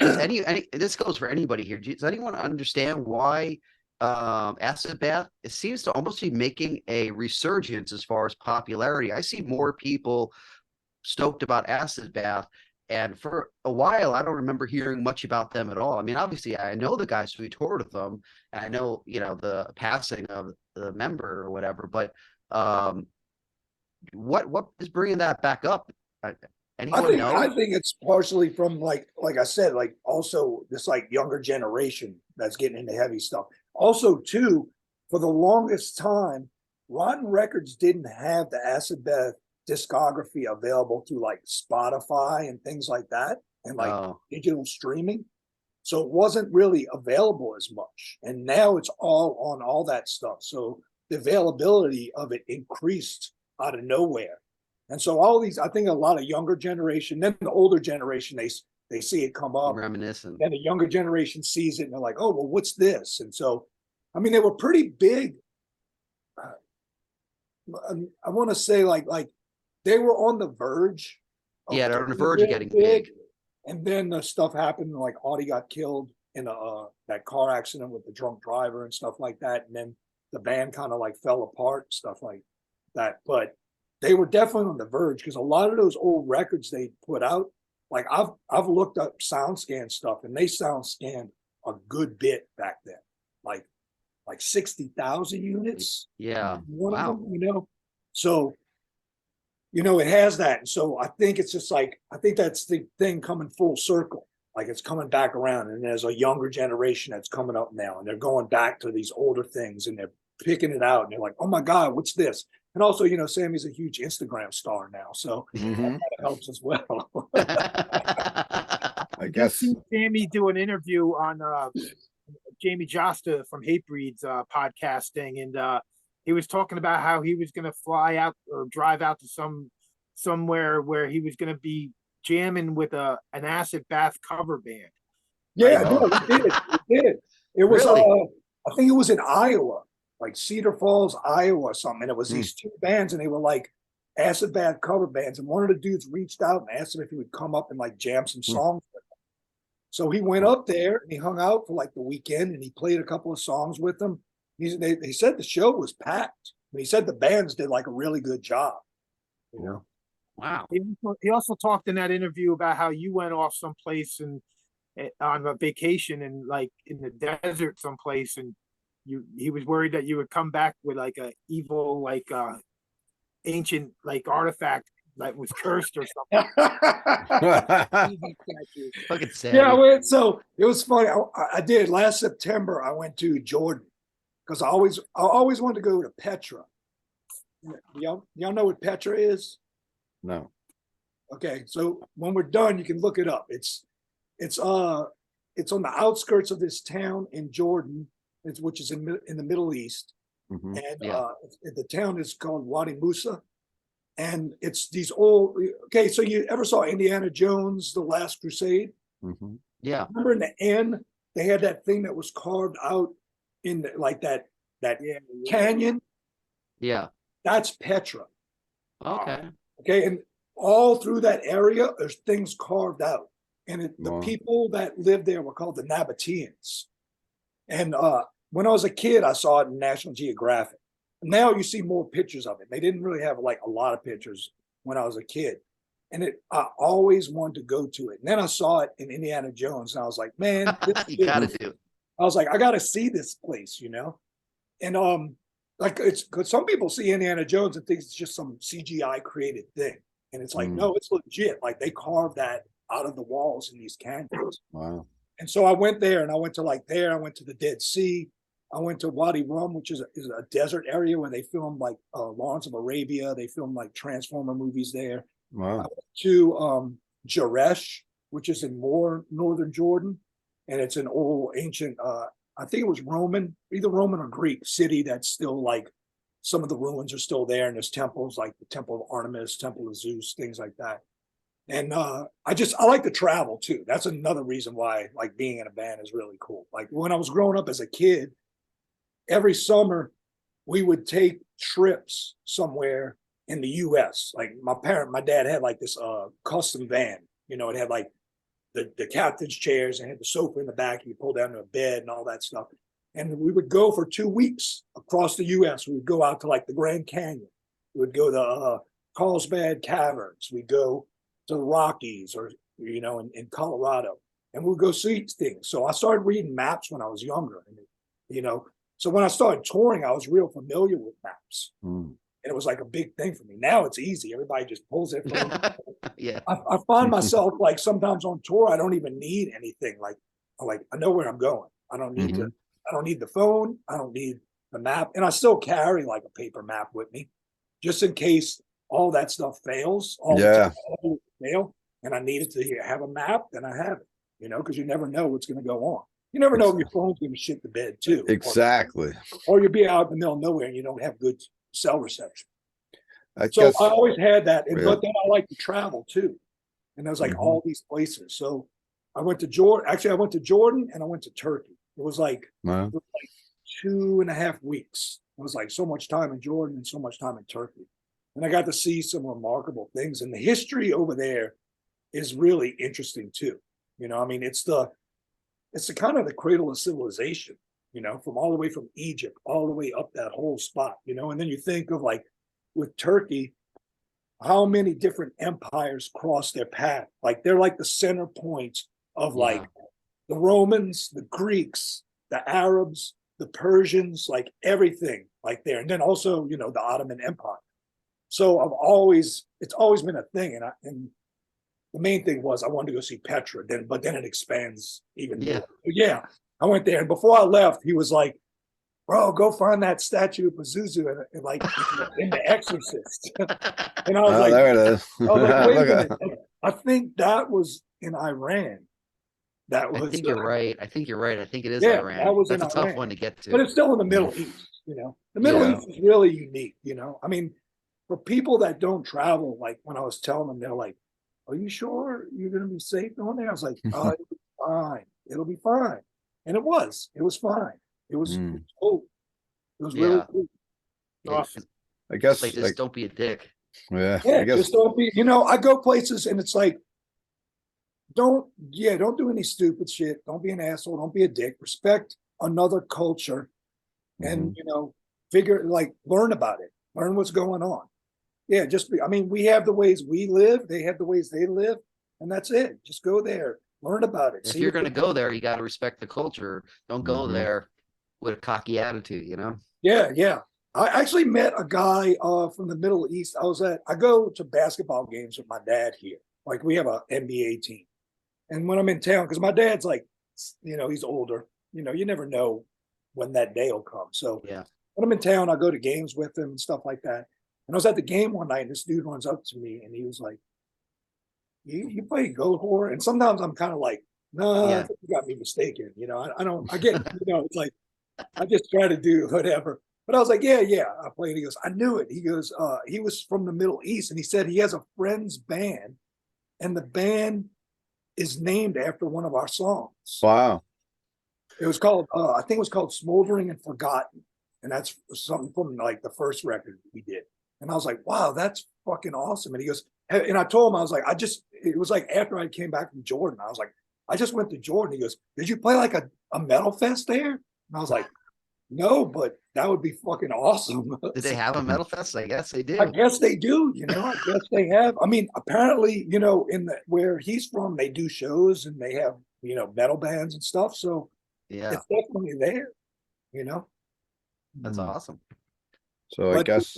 any this goes for anybody here. Does anyone understand why acid bath, it seems to almost be making a resurgence as far as popularity? I see more people stoked about acid bath, and for a while I don't remember hearing much about them at all. I mean, obviously I know the guys who toured with them, and I know, the passing of the member or whatever, but what is bringing that back up? Anyone know? I think it's partially from like I said, like also this like younger generation that's getting into heavy stuff. Also, too, for the longest time, Rotten Records didn't have the Acid Bath discography available through like Spotify and things like that, and like digital streaming. So it wasn't really available as much. And now it's all on all that stuff. So the availability of it increased out of nowhere. And so all these, I think a lot of younger generation, then the older generation, they see it come up. Reminiscent. Then the younger generation sees it and they're like, oh, well, what's this? And so, I mean, they were pretty big. I want to say like they were on the verge. Yeah, they're on the verge of getting big. And then the stuff happened, like Audie got killed in that car accident with the drunk driver and stuff like that. And then the band kind of like fell apart, stuff like that. But they were definitely on the verge, because a lot of those old records they put out, like I've looked up SoundScan stuff, and they sound scanned a good bit back then, like 60,000 units. Yeah. One of them, So, it has that. And so I think it's just like, I think that's the thing coming full circle. Like it's coming back around, and there's a younger generation that's coming up now, and they're going back to these older things, and they're picking it out, and they're like, oh my God, what's this? And also, Sammy's a huge Instagram star now, so that helps as well. I guess seen Sammy do an interview on Jamie Josta from Hatebreed's podcasting, and he was talking about how he was going to fly out or drive out to somewhere where he was going to be jamming with an acid bath cover band. Yeah, no, he did. It was, really? I think it was in Iowa, like Cedar Falls, Iowa or something. And it was these two bands, and they were like acid bath cover bands. And one of the dudes reached out and asked him if he would come up and like jam some songs with them. So he went up there and he hung out for like the weekend, and he played a couple of songs with them. He said the show was packed. And he said the bands did like a really good job. Wow. He also talked in that interview about how you went off someplace and on a vacation and like in the desert someplace, and he was worried that you would come back with like a evil, like ancient like artifact that was cursed or something. Fucking sad. Yeah, so it was funny. I did last September. I went to Jordan because I always wanted to go to Petra. Y'all know what Petra is? no. Okay, so when we're done, you can look it up. It's on the outskirts of this town in Jordan, which is in the Middle East, Mhm. and the town is called Wadi Musa, and it's these old. Okay, so you ever saw Indiana Jones: The Last Crusade? Mhm. Yeah. Remember in the end, they had that thing that was carved out in that canyon. Yeah. That's Petra. Okay. Okay, and all through that area, there's things carved out. And the Wow. people that lived there were called the Nabateans. And when I was a kid, I saw it in National Geographic. Now you see more pictures of it. They didn't really have like a lot of pictures when I was a kid. And I always wanted to go to it. And then I saw it in Indiana Jones, and I was like, man, You gotta do it. I was like, I gotta see this place, And like it's because some people see Indiana Jones and think it's just some CGI created thing. And it's like, no, it's legit. Like they carved that out of the walls in these canyons. Wow. And so I went there, and I went to I went to the Dead Sea. I went to Wadi Rum, which is a desert area where they filmed like Lawrence of Arabia. They filmed like Transformer movies there. Wow. To Jaresh, which is in more northern Jordan, and it's an old ancient. I think it was Roman, either Roman or Greek city that's still like some of the ruins are still there, and there's temples like the Temple of Artemis, Temple of Zeus, things like that. And I like to travel too. That's another reason why like being in a band is really cool. Like when I was growing up as a kid, every summer we would take trips somewhere in the US. Like my dad had like this custom van, you know, it had like the captain's chairs and had the sofa in the back. You pull down to a bed and all that stuff. And we would go for 2 weeks across the US. We would go out to like the Grand Canyon. We would go to Carlsbad Caverns. We'd go to the Rockies, or, you know, in Colorado, and we'd go see things. So I started reading maps when I was younger, and, you know, so when I started touring, I was real familiar with maps. And it was like a big thing for me. Now it's easy. Everybody just pulls their phone. Yeah. I find myself like sometimes on tour, I don't even need anything. Like I know where I'm going. I don't need I don't need the phone. I don't need the map. And I still carry like a paper map with me just in case all that stuff fails. Fail, and I needed to have a map, then I have it, you know, because you never know what's going to go on. You never know if your phone's going to shit the bed too. Exactly. Or you'll be out in the middle of nowhere and you don't have good cell reception. I So guess, I always had that, yeah. But then I like to travel too, and there's like all these places. So I went to Jordan. Actually, I went to Jordan and I went to Turkey. It was like 2.5 weeks. It was like so much time in Jordan and so much time in Turkey. And I got to see some remarkable things. And the history over there is really interesting too. You know, I mean, it's the kind of the cradle of civilization, you know, from all the way from Egypt, all the way up that whole spot, you know. And then you think of like with Turkey, how many different empires cross their path. Like they're like the center points of like the Romans, the Greeks, the Arabs, the Persians, like everything like there. And then also, you know, the Ottoman Empire. So it's always been a thing. And the main thing was I wanted to go see Petra, but then it expands even more. Yeah, I went there. And before I left, he was like, bro, go find that statue of Pazuzu and like in The Exorcist. And I was like, there it is. I was like, wait a minute. I think that was in Iran. That was I think you're right. I think you're right. I think it is Yeah, Iran. that was That's a in tough Iran. one to get to. But it's still in the Middle East, you know. The Middle East is really unique, you know. I mean, for people that don't travel, like when I was telling them, they're like, are you sure you're going to be safe going there? I was like, it'll be fine. It'll be fine. And it was fine. It was cool. It was really cool. Awesome. I guess like just don't be a dick. Yeah, Yeah, I guess just don't be, you know, I go places and it's like, don't do any stupid shit. Don't be an asshole. Don't be a dick. Respect another culture and, you know, learn about it. Learn what's going on. Yeah, I mean, we have the ways we live. They have the ways they live. And that's it. Just go there. Learn about it. If you're going to go there, you got to respect the culture. Don't go there with a cocky attitude, you know? Yeah, yeah. I actually met a guy from the Middle East. I go to basketball games with my dad here. Like we have an NBA team. And when I'm in town, because my dad's like, you know, he's older. You know, you never know when that day will come. So when I'm in town, I go to games with him and stuff like that. And I was at the game one night, and this dude runs up to me, and he was like, you play Goatwhore? And sometimes I'm kind of like, no, I think you got me mistaken. You know, I get, you know, it's like, I just try to do whatever. But I was like, yeah, I play. And he goes, I knew it. He goes, he was from the Middle East, and he said he has a friend's band, and the band is named after one of our songs. Wow. It was called, I think it was called Smoldering and Forgotten. And that's something from like the first record we did. And I was like, wow, that's fucking awesome. And he goes, and I told him, I was like, it was like after I came back from Jordan, I was like, I just went to Jordan. He goes, did you play like a metal fest there? And I was like, no, but that would be fucking awesome. Did they have a metal fest? I guess they do. I guess they do, you know, I guess they have. I mean, apparently, you know, where he's from, they do shows and they have, you know, metal bands and stuff. So it's definitely there, you know. That's awesome. So I guess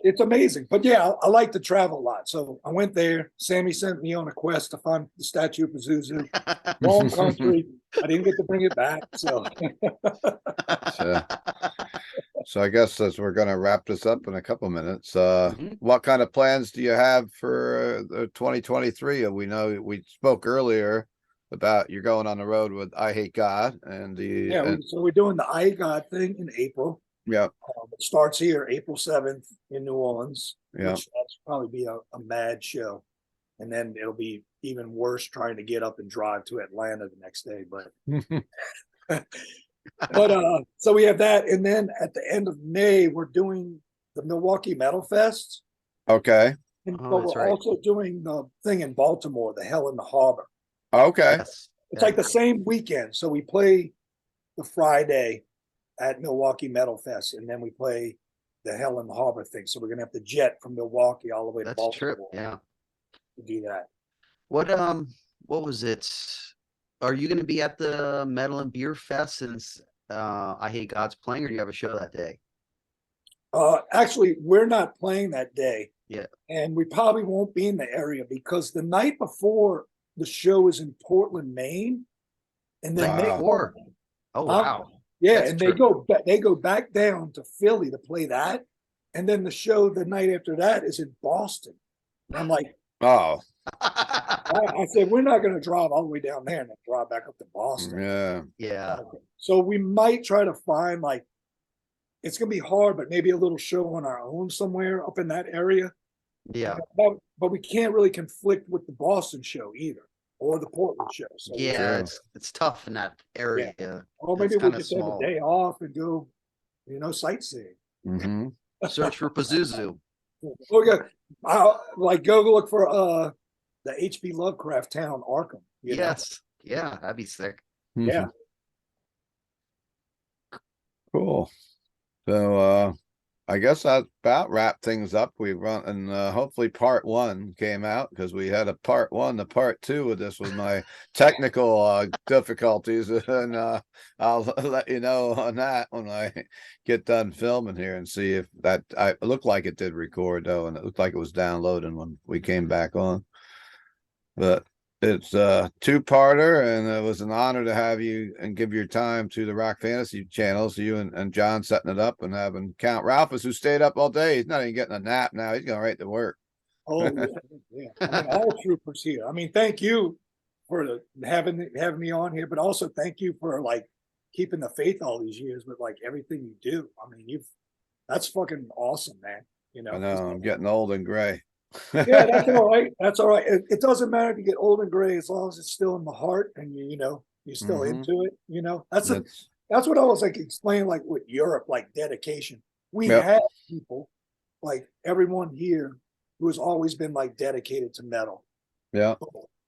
it's amazing. But yeah, I like to travel a lot. So I went there. Sammy sent me on a quest to find the statue of Pazuzu. Wrong country. I didn't get to bring it back. So So I guess as we're gonna wrap this up in a couple minutes, Mhm. what kind of plans do you have for 2023? We know we spoke earlier about you're going on the road with I Hate God and the Yeah, so we're doing the I God thing in April. yeah, It starts here April 7th in New Orleans, yeah. which that's probably be a mad show. And then it'll be even worse trying to get up and drive to Atlanta the next day. But so we have that. And then at the end of May, we're doing the Milwaukee Metal Fest. Okay. And, Oh, but that's we're right. also doing the thing in Baltimore, the Hell in the Harbor. Okay. Yes. It's Yeah. like the same weekend. So we play the Friday at Milwaukee Metal Fest, and then we play the Hell in the Harbor thing. So we're gonna have to jet from Milwaukee all the way to That's Baltimore true. Yeah. to do that. What was it? Are you going to be at the Metal and Beer Fest since I Hate God's playing, or do you have a show that day? Actually, we're not playing that day. Yeah. And we probably won't be in the area because the night before the show is in Portland, Maine. And then Wow. Before. Oh wow. yeah, That's and true. they go back down to Philly to play that. And then the show the night after that is in Boston. And I'm like, Oh, I said, we're not going to drive all the way down there and then drive back up to Boston. yeah. Yeah. So we might try to find like, it's going to be hard, but maybe a little show on our own somewhere up in that area. Yeah. But we can't really conflict with the Boston show either, or the Portland show. So Yeah. True. It's tough in that area. or maybe It's we'll kinda just have a small. day off and go, sightseeing. Hmm. Search for Pazuzu. Or go, like go look for the H.P. Lovecraft town, Arkham. you know? Yes. Yeah, that'd be sick. Yeah. Cool. So I guess that about wrap things up. We run and hopefully part one came out because we had a part one, the part two of this was my technical difficulties, and I'll let you know on that when I get done filming here and see if that it looked like it did record though, and it looked like it was downloading when we came back on. But it's a two-parter, and it was an honor to have you and give your time to the Rock Fantasy channels. You and John setting it up and having Count Ralphus, who stayed up all day. He's not even getting a nap now. He's going right to work. Oh yeah. I mean, all troopers here. I mean, thank you for having me on here, but also thank you for like keeping the faith all these years with like everything you do. I mean, that's fucking awesome, man. I know I'm getting old and gray. Yeah, that's all right. That's all right. It doesn't matter if you get old and gray as long as it's still in the heart and you're still Mhm. into it. That's That's what I was like explaining, like with Europe, like dedication. We Yep. have people like everyone here who has always been like dedicated to metal. yeah,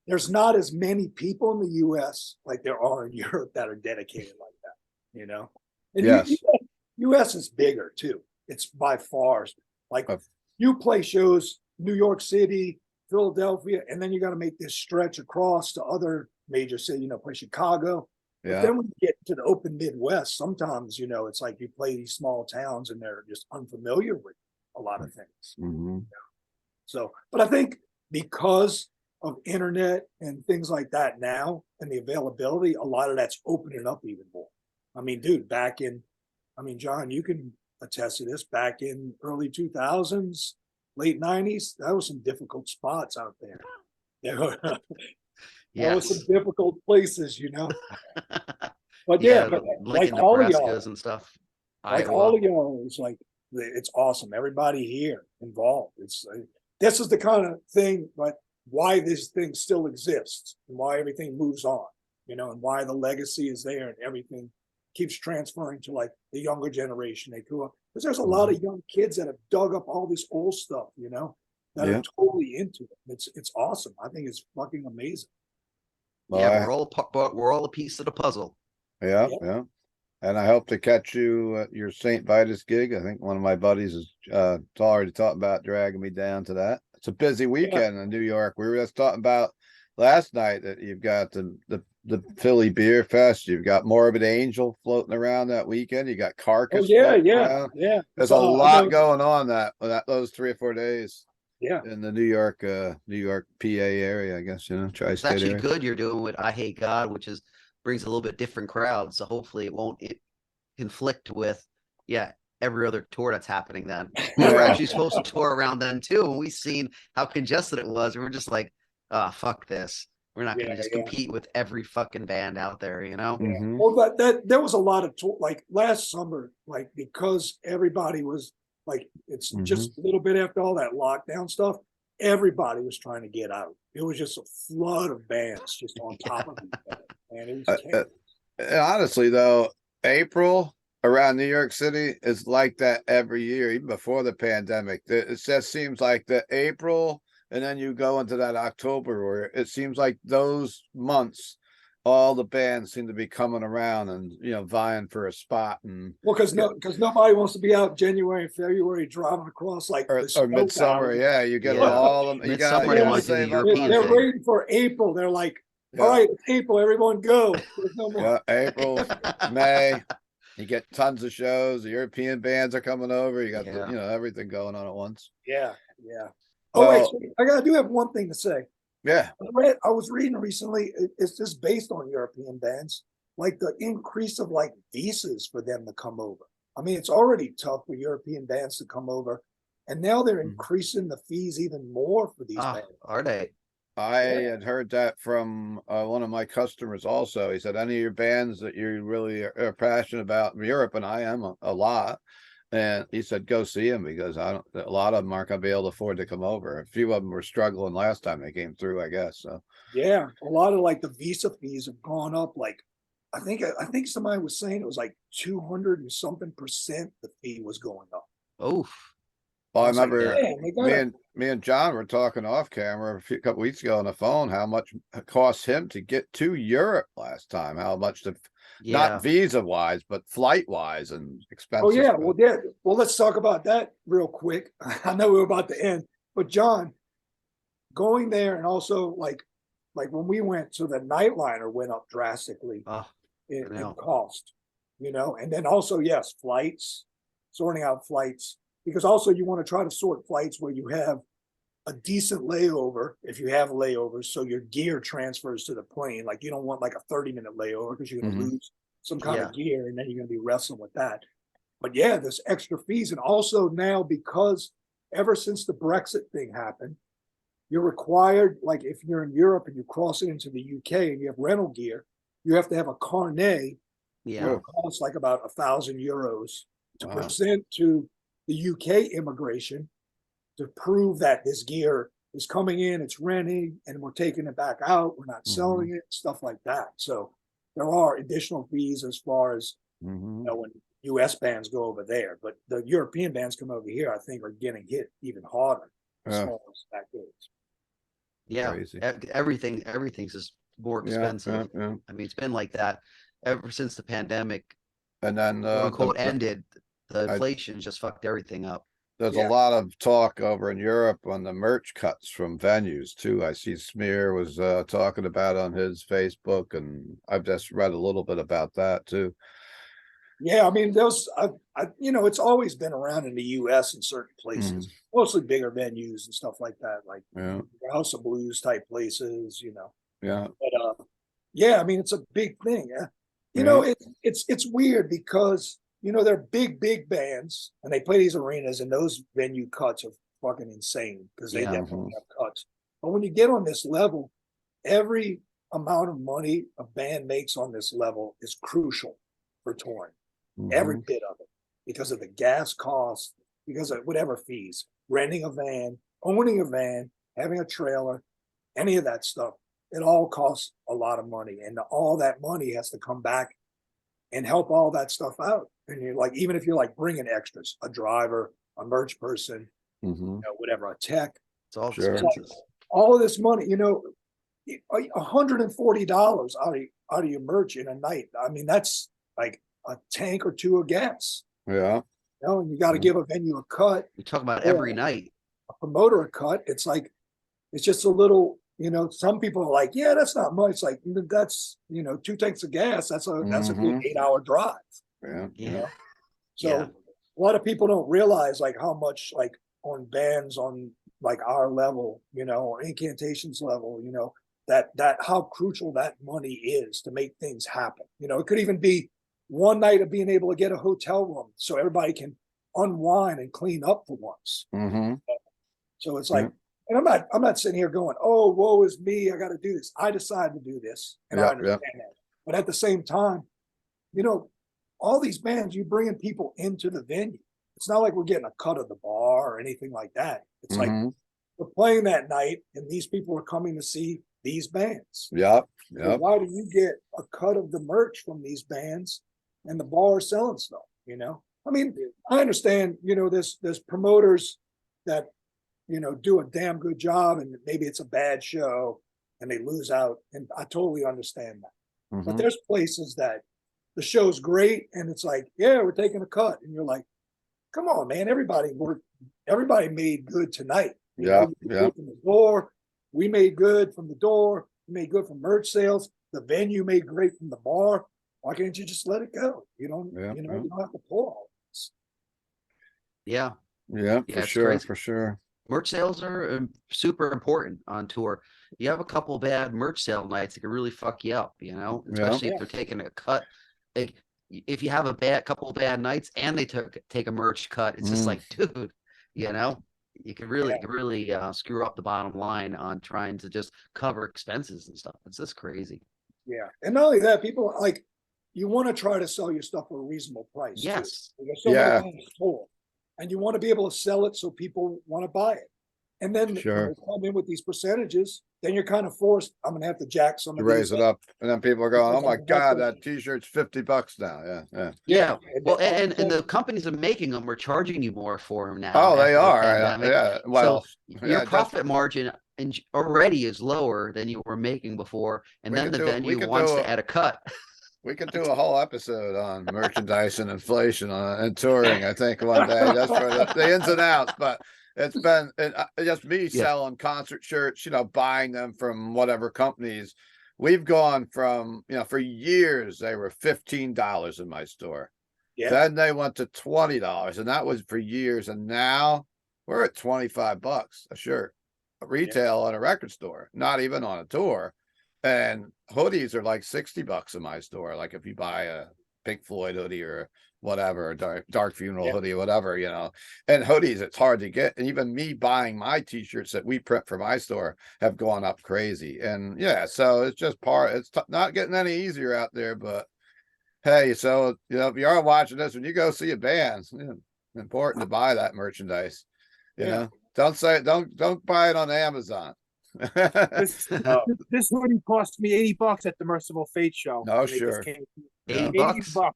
There's not as many people in the US like there are in Europe that are dedicated like that, And Yes. US is bigger too. It's by far like Of- you play shows New York City, Philadelphia, and then you got to make this stretch across to other major cities, play Chicago. But yeah, then when you get to the open Midwest, sometimes, it's like you play these small towns and they're just unfamiliar with a lot of things. hmm So, but I think because of internet and things like that now and the availability, a lot of that's opening up even more. I mean, dude, John, you can attest to this, back in early 2000s, late 90s, that was some difficult spots out there. There were Yes. some difficult places, But Yeah, but Lincoln, like all of y'all, Nebraska's and stuff. like Iowa. all of y'all, it's awesome. Everybody here involved. This is the kind of thing, but why this thing still exists and why everything moves on, and why the legacy is there and everything keeps transferring to like the younger generation. They grew up because there's a lot of young kids that have dug up all this old stuff, that Yeah. are totally into it. It's awesome. I think it's fucking amazing. Well, Yeah, we're all a piece of the puzzle. yeah, Yeah. yeah. And I hope to catch you at your St. Vitus gig. I think one of my buddies is already talking about dragging me down to that. It's a busy weekend in New York. We were just talking about last night that you've got the Philly Beer Fest. You've got Morbid Angel floating around that weekend. You got Oh Carcass. yeah, floating yeah, around. yeah. There's So, a I lot know- going on those 3 or 4 days Yeah. in the New York, PA area, I guess, It's tri-state actually area. good you're doing with I Hate God, which brings a little bit different crowd. So hopefully it won't conflict with, every other tour that's happening then. We were actually supposed to tour around then too, and we seen how congested it was. We were just like, oh, fuck this. We're not going to just compete with every fucking band out there, you know? Mhm. Well, that there was a lot of like last summer, like because everybody was like, it's just a little bit after all that lockdown stuff, everybody was trying to get out. It was just a flood of bands just on top of each other, and it was terrible. And honestly, though, April around New York City is like that every year, even before the pandemic. It just seems like the April, and then you go into that October where it seems like those months, all the bands seem to be coming around and, you know, vying for a spot. And Well, because nobody wants to be out January and February driving across like or the midsummer, valley. yeah, you get Yeah. all of them. You got Midsummer, they to wanna do the save up European money. They're thing. waiting for April. They're like, all Yeah. right, it's April, everyone go. There's no more. Yeah, April, May, you get tons of shows. The European bands are coming over. You got the, Yeah. you know, everything going on at once. Yeah, yeah. Oh wait, Well, so I do have one thing to say. yeah. I was reading recently. It's just based on European bands, like the increase of like visas for them to come over. I mean, it's already tough for European bands to come over, and now they're increasing the fees even more for these bands. Are they? I had heard that from one of my customers also. He said, any of your bands that you really are passionate about in Europe, and I am a lot. And he said, go see them because a lot of them aren't going to be able to afford to come over. A few of them were struggling last time they came through, I guess. So Yeah, a lot of like the visa fees have gone up. Like, I think somebody was saying it was like 200 and something% the fee was going up. Oof. well, I was like, remember "Man, they gotta-" me and John were talking off camera a couple weeks ago on the phone how much it cost him to get to Europe last time. How much the Yeah. not visa wise, but flight wise and expenses. Oh yeah, well, let's talk about that real quick. I know we're about to end, but John, going there and also like when we went, so the nightliner went up drastically Oh, in I know. cost, you know, and then also yes, flights, sorting out flights, because also you want to try to sort flights where you have a decent layover if you have layovers, so your gear transfers to the plane. Like you don't want like a 30-minute layover because you're going to lose some kind of gear and then you're going to be wrestling with that. But yeah, there's extra fees. And also now, because ever since the Brexit thing happened, you're required, like if you're in Europe and you're crossing into the UK and you have rental gear, you have to have a carnet. Yeah. It costs like about €1,000 to Wow. present to the UK immigration to prove that this gear is coming in, it's renting, and we're taking it back out. We're not selling it, stuff like that. So there are additional fees as far as, you know, when US bands go over there. But the European bands come over here, I think, are getting hit even harder as Yeah. far as that goes. Yeah. Crazy. Everything's just more expensive. Yeah. I mean, it's been like that ever since the pandemic, And then quote unquote, ended. The inflation just fucked everything up. there's Yeah. a lot of talk over in Europe on the merch cuts from venues too. I see Smear was talking about on his Facebook, and I've just read a little bit about that too. Yeah, I mean, those, you know, it's always been around in the US in certain places, mostly bigger venues and stuff like that, like Yeah. House of Blues type places, you know. Yeah. But yeah, I mean, it's a big thing. You Yeah. know, it's weird because, you know, they're big bands and they play these arenas, and those venue cuts are fucking insane because they definitely have cuts. But when you get on this level, every amount of money a band makes on this level is crucial for touring. Every bit of it, because of the gas costs, because of whatever fees, renting a van, owning a van, having a trailer, any of that stuff. It all costs a lot of money, and all that money has to come back and help all that stuff out. And you're like, even if you're like bringing extras, a driver, a merch person, you know, whatever, a tech, It's all Sure. expenses. all of this money, you know, $140 out of your merch in a night. I mean, that's like a tank or two of gas. Yeah. You know, and you got to give a venue a cut, We talk about every night. a promoter a cut. It's like, it's just a little, you know, some people are like, yeah, that's not much. Like, that's, you know, 2 tanks of gas. That's a good 8-hour drive. Yeah. Yeah. You know? So Yeah. a lot of people don't realize like how much, like on bands on like our level, you know, or Incantation's level, you know, that how crucial that money is to make things happen. You know, it could even be one night of being able to get a hotel room so everybody can unwind and clean up for once. Mm-hmm. So it's like, and I'm not sitting here going, oh, woe is me, I got to do this. I decided to do this, and I understand that. But at the same time, you know, all these bands, you bringing people into the venue. It's not like we're getting a cut of the bar or anything like that. It's like we're playing that night, and these people are coming to see these bands. Yep. So why do you get a cut of the merch from these bands and the bar selling stuff? You know, I mean, I understand, you know, there's promoters that, you know, do a damn good job, and maybe it's a bad show and they lose out. And I totally understand that. But there's places that the show's great and it's like, yeah, we're taking a cut. And you're like, come on, man, everybody made good tonight. Yeah. From the door, we made good from the door. We made good from merch sales. The venue made great from the bar. Why can't you just let it go? You don't, you know, you don't have to pull all this. Yeah. Yeah, for sure, crazy. for sure. Merch sales are super important on tour. You have a couple bad merch sale nights, it can really fuck you up, you know, especially if they're taking a cut. Like, if you have a couple of bad nights and they take a merch cut, it's just like, dude, you know, you can really screw up the bottom line on trying to just cover expenses and stuff. It's just crazy. Yeah, and not only that, people like, you want to try to sell your stuff for a reasonable price. Yes. There's so many things for, and you want to be able to sell it so people want to buy it. And then when they come in with these percentages, then you're kind of forced. I'm going to have to jack some of raise these it up, and then people are going, "Oh my god, that T-shirt's $50 now." Yeah. Well, and the companies are making them are charging you more for them now. Oh, they are. Yeah. Well, so your profit margin already is lower than you were making before, and then the venue wants to add a cut. We could do a whole episode on merchandise and inflation and touring, I think, one day, just for the ins and outs. But it's been just me selling concert shirts, you know, buying them from whatever companies. We've gone from, you know, for years, they were $15 in my store. Yeah. Then they went to $20, and that was for years. And now we're at $25 a shirt, a retail on a record store, not even on a tour. And hoodies are like $60 in my store. Like if you buy a Pink Floyd hoodie or whatever, dark funeral hoodie or whatever, you know, and hoodies, it's hard to get. And even me buying my T-shirts that we print for my store have gone up crazy. And so it's just it's not getting any easier out there, but hey, so, you know, if you are watching this, when you go see a band, it's important to buy that merchandise, you know, don't buy it on Amazon. This hoodie cost me $80 at the Merciful Fate show. No, sure. $80.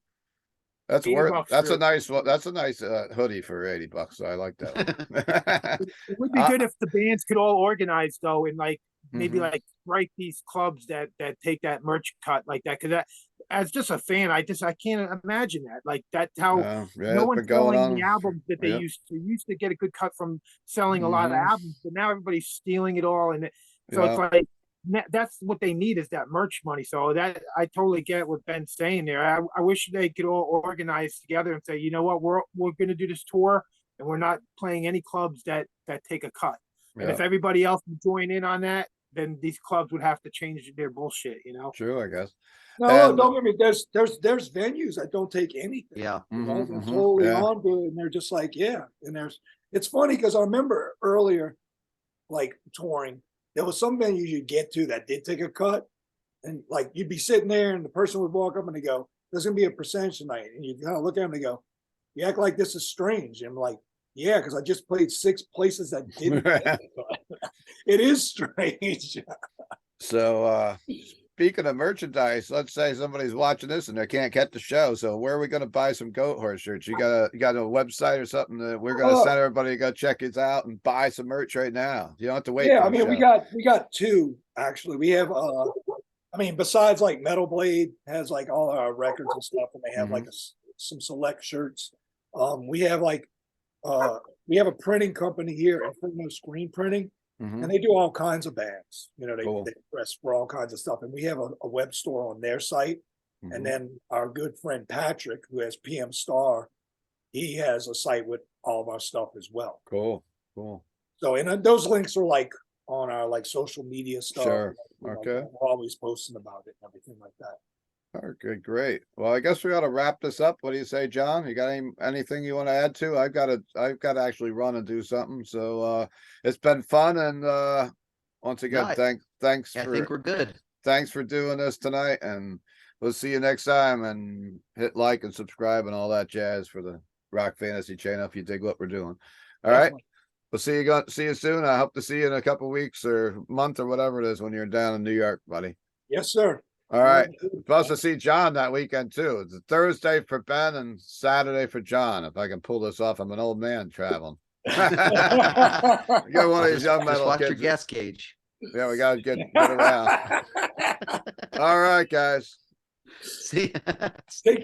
That's worth. That's a nice one. That's a nice hoodie for $80. So I like that one. It would be good if the bands could all organize though, and like maybe like write these clubs that take that merch cut like that. Because as just a fan, I can't imagine that. Like that's how no one's selling the albums that they used to. Used to get a good cut from selling a lot of albums, but now everybody's stealing it all, and so it's like that's what they need is that merch money. So that I totally get what Ben's saying there. I wish they could all organize together and say, you know what, we're going to do this tour, and we're not playing any clubs that take a cut. And if everybody else would join in on that, then these clubs would have to change their bullshit, you know? True, I guess. No, don't get me. There's venues that don't take anything. Yeah. They're totally on to it, and they're just like, and it's funny because I remember earlier, like touring, there was some venues you get to that did take a cut, and like you'd be sitting there and the person would walk up and they go, "There's gonna be a percentage tonight," and you kind of look at them and they go, "You act like this is strange." And I'm like, "Yeah, because I just played 6 places that didn't." It is strange. So speaking of merchandise, let's say somebody's watching this and they can't get the show. So where are we going to buy some Goatwhore shirts? You got a website or something that we're going to send everybody to go check it out and buy some merch right now? You don't have to wait. Yeah, I mean, we got 2 actually. We have I mean, besides like Metal Blade has like all our records and stuff, and they have like some select shirts. We have a printing company here, Inferno Screen Printing. And they do all kinds of bands, you know, they press for all kinds of stuff. And we have a web store on their site. And then our good friend Patrick, who has PM Star, he has a site with all of our stuff as well. Cool. So, and those links are like on our like social media stuff. Sure. We're always posting about it and everything like that. Okay, great. Well, I guess we ought to wrap this up. What do you say, John? You got anything you want to add to? I've got to actually run and do something. So it's been fun, and once again, I thanks I for think we're good. thanks for doing this tonight, and we'll see you next time. And hit like and subscribe and all that jazz for the Rock Fantasy channel if you dig what we're doing. All right. Definitely. We'll see you soon. I hope to see you in a couple weeks or month or whatever it is when you're down in New York, buddy. Yes, sir. All right. Supposed to see John that weekend too. It's a Thursday for Ben and Saturday for John. If I can pull this off, I'm an old man traveling. You got one of these young Just metal watch your kids. gas gauge. Yeah, we gotta get around. All right, guys. See. Take